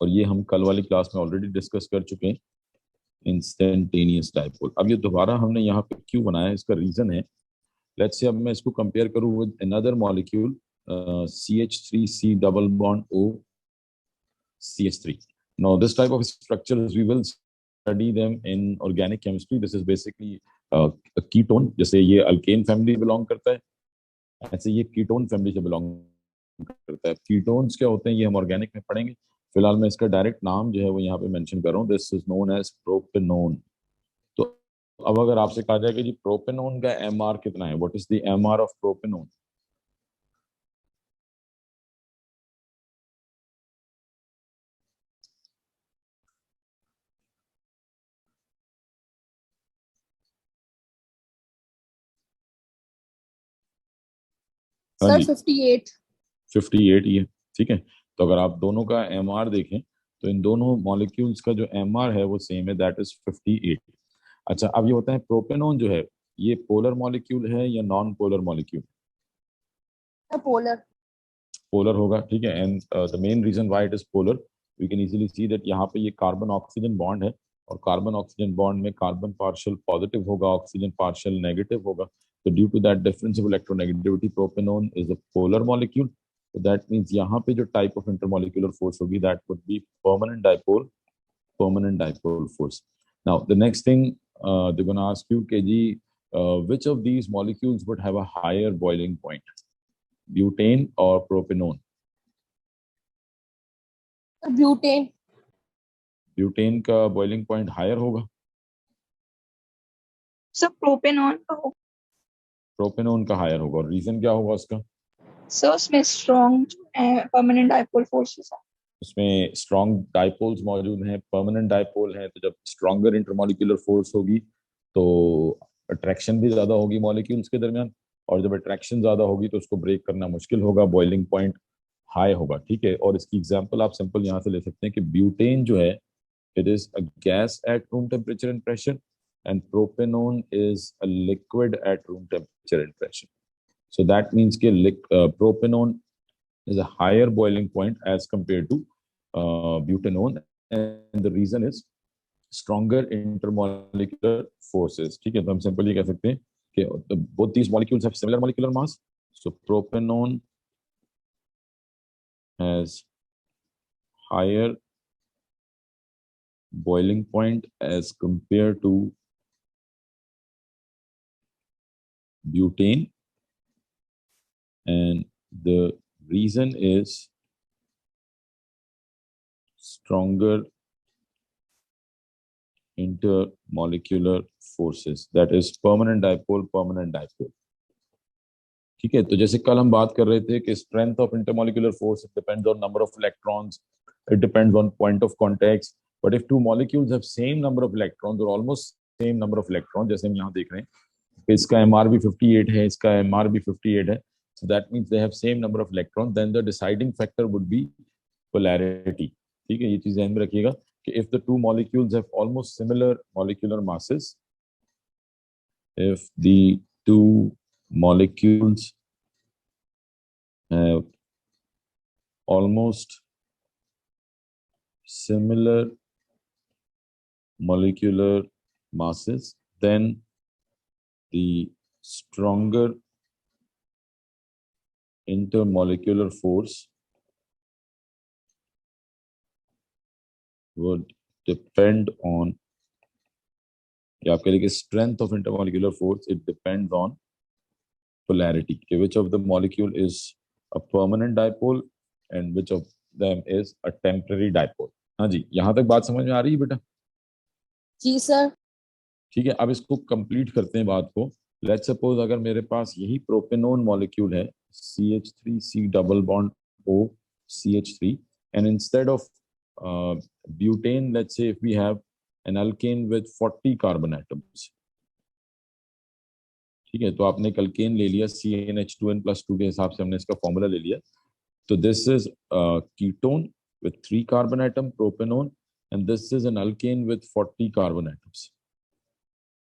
और ये हम कल वाली क्लास में ऑलरेडी डिस्कस कर चुके हैं, इंस्टेंटेनियस डाइपोल। अब ये दोबारा हमने यहाँ पे क्यों बनाया, इसका रीजन है, लेट्स से अब मैं इसको कंपेयर करूँ with another molecule, CH3C double bond O CH3. Now this type of structures we will study them in organic chemistry. This is basically a ketone, जैसे ये अल्केन फैमिली बिलोंग करता है, ऐसे ये कीटोन फैमिली से बिलोंग करता है। कीटोन्स क्या होते हैं ये हम ऑर्गेनिक में पढ़ेंगे, फिलहाल मैं इसका डायरेक्ट नाम जो है वो यहाँ पे मेंशन कर रहा हूँ, this is known as propanone. तो अब अगर आपसे कहा जाए कि जी प्रोपेनोन का एमआर कितना है, what is the MR of propanone? हाँ सर जी, 58। 58 ही है, ठीक है। तो अगर आप दोनों का एमआर देखें तो इन दोनों मॉलिक्यूल्स का जो एमआर है वो सेम है, दैट इज 58। अच्छा, अब ये होता है प्रोपेनोन जो है ये पोलर मॉलिक्यूल है या non polar molecule? Polar. Polar होगा, ठीक है। And the main reason why it is polar, we can easily see that यहाँ पे ये कार्बन ऑक्सीजन बॉन्ड है, और कार्बन ऑक्सीजन बॉन्ड में कार्बन पार्शियल पॉजिटिव होगा, ऑक्सीजन पार्शियल नेगेटिव होगा। तो due to that difference of electronegativity propanone is a polar molecule. तो दैट मीन्स यहाँ पे जो टाइप ऑफ इंटरमॉलिक्यूलर फोर्स होगी that would be permanent dipole, permanent dipole force. Now, the next thing they're going to ask you, KG, which of these molecules would have a higher boiling point, butane or propanone? Butane. Butane का बॉइलिंग पॉइंट हायर होगा, सर प्रोपेनॉन का हो। प्रोपेनोन का हायर होगा, और रीजन क्या होगा उसका? सर उसमें स्ट्रॉन्ग परमानेंट डाइपोल फोर्सेस है। उसमें स्ट्रॉन्ग डाइपोल्स मौजूद हैं, परमानेंट डाइपोल है, तो जब स्ट्रॉन्गर इंटरमॉलिक्यूलर फोर्स होगी तो अट्रैक्शन भी ज्यादा होगी मॉलिक्यूल्स के दरमियान, और जब अट्रैक्शन ज्यादा होगी तो उसको ब्रेक करना मुश्किल होगा, बॉइलिंग पॉइंट हाई होगा, ठीक है। और इसकी एग्जांपल आप सिंपल यहाँ से ले सकते हैं कि ब्यूटेन जो है it is a gas at room temperature and pressure, and propanone is a liquid at room temperature and pressure. So that means कि propanone is a higher boiling point as compared to butanone, and the reason is stronger intermolecular forces, ठीक है। तो हम सिंपली कह सकते हैं कि both these molecules have similar molecular mass, so propanone has higher boiling point as compared to butane, and the reason is stronger intermolecular forces, that is permanent dipole, permanent dipole, ठीक है। तो जैसे कल हम बात कर रहे थे कि strength of intermolecular force depends on number of electrons, it depends on point of contact, but if two molecules have same number of electrons और almost same number of electron, जैसे हम यहाँ देख रहे हैं इसका एमआर भी 58 है, इसका एमआर भी 58 है, so that means they have same number of electrons, then the deciding factor would be polarity, ठीक है। ये चीज ध्यान में रखिएगा कि if the two molecules have almost similar molecular masses, if the two molecules have almost similar molecular masses, then the stronger intermolecular force would depend on, या आप कह लीजिए strength of intermolecular force, it depends on polarity कि which of the molecule is a permanent dipole and which of them is a temporary dipole. हाँ जी, यहाँ तक बात समझ में आ रही है बेटा? जी सर। ठीक है, अब इसको कंप्लीट करते हैं बात को. लेट्स सपोज अगर मेरे पास यही प्रोपेनोन मॉलिक्यूल है, CH3C double bond O CH3, and instead of butane, let's say if we have an alkane with 40 carbon atoms. ठीक है, तो आपने एक अल्केन ले लिया CnH2n+2 के हिसाब से हमने इसका फॉर्मूला ले लिया. तो this is ketone with 3 carbon atom propanone and this is an alkane with 40 carbon atoms.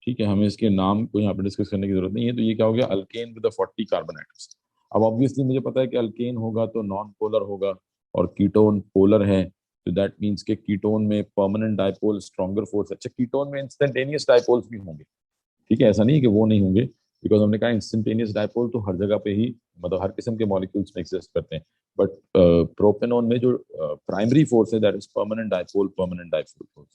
ठीक है, हमें इसके नाम को यहाँ पे डिस्कस करने की जरूरत नहीं है. तो ये क्या हो गया, अल्केन विद 40 कार्बन एटम्स. अब ऑब्वियसली मुझे पता है कि अल्केन होगा तो नॉन पोलर होगा और कीटोन पोलर है, तो दैट मींस के कीटोन में परमानेंट डाइपोल स्ट्रॉन्गर फोर्स. अच्छा, कीटोन में इंस्टेंटेनियस डाइपोल्स भी होंगे. ठीक है, ऐसा नहीं है कि वो नहीं होंगे, बिकॉज हमने कहा इंस्टेंटेनियस डाइपोल तो हर जगह पे ही, मतलब हर किस्म के मॉलिक्यूल्स में एग्जिस्ट करते हैं. बट प्रोपेनोन में जो प्राइमरी फोर्स है that is permanent dipole force.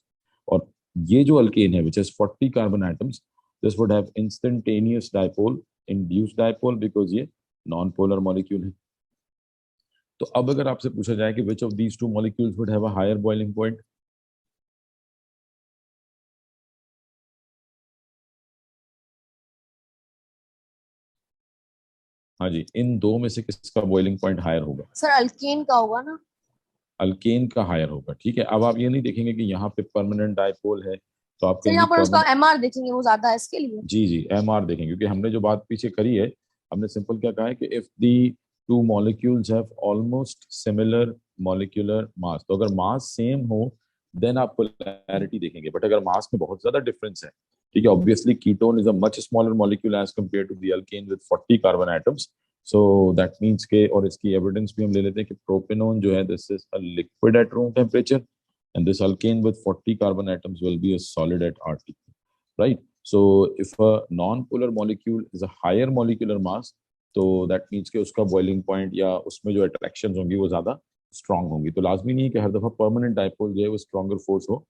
और ये जो अल्केन है which has 40 carbon atoms, this would have instantaneous dipole, induced dipole, because ये non polar molecule है. तो अब अगर आपसे पूछा जाए कि which of these two molecules would have a higher boiling point, हाँ जी, इन दो में से किसका बॉइलिंग पॉइंट हायर होगा? सर अल्केन का होगा ना. अल्केन का हायर होगा. ठीक है, अब आप ये नहीं देखेंगे कि यहाँ पे परमानेंट डाइपोल है तो आप सर यहाँ पर उसका कहेंगे एमआर देखेंगे, वो ज्यादा है इसके लिए. जी एमआर देखेंगे, क्योंकि हमने जो बात पीछे करी है, हमने सिंपल क्या कहा है कि if the two molecules have almost similar molecular mass, तो अगर मास सेम हो देन आप पोलैरिटी देखेंगे. बट अगर मास में बहुत ज्यादा डिफरेंस है, ठीक है, obviously ketone is a much smaller molecule as compare to the alkane with 40 carbon atoms. So that means के, और इसकी एविडेंस भी हम ले लेते हैं कि प्रोपेनोन जो है this is a liquid at room temperature and this alkane with 40 carbon atoms will be a solid at RT, right? So if a non-polar molecule is a higher molecular mass, तो that means कि उसका boiling point या उसमें जो attractions होंगी वो ज्यादा strong होंगी. तो लाजमी नहीं है कि हर दफा permanent dipole जो है वो stronger force हो.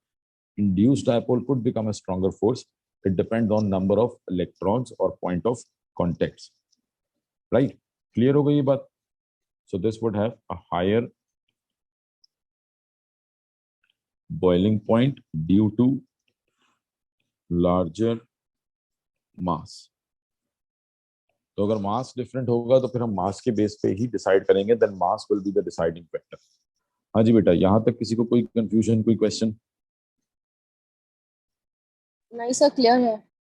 Induced dipole could become a stronger force. It depends on number of electrons or point of contacts, right? Clear हो गई ये बात? So this would have a higher boiling point due to larger mass. तो अगर मास डिफरेंट होगा तो फिर हम मास के बेस पे ही डिसाइड करेंगे, then mass will be the deciding factor. हाँ जी बेटा, यहाँ तक किसी को कोई कंफ्यूजन, कोई क्वेश्चन? नहीं सर, क्लियर है.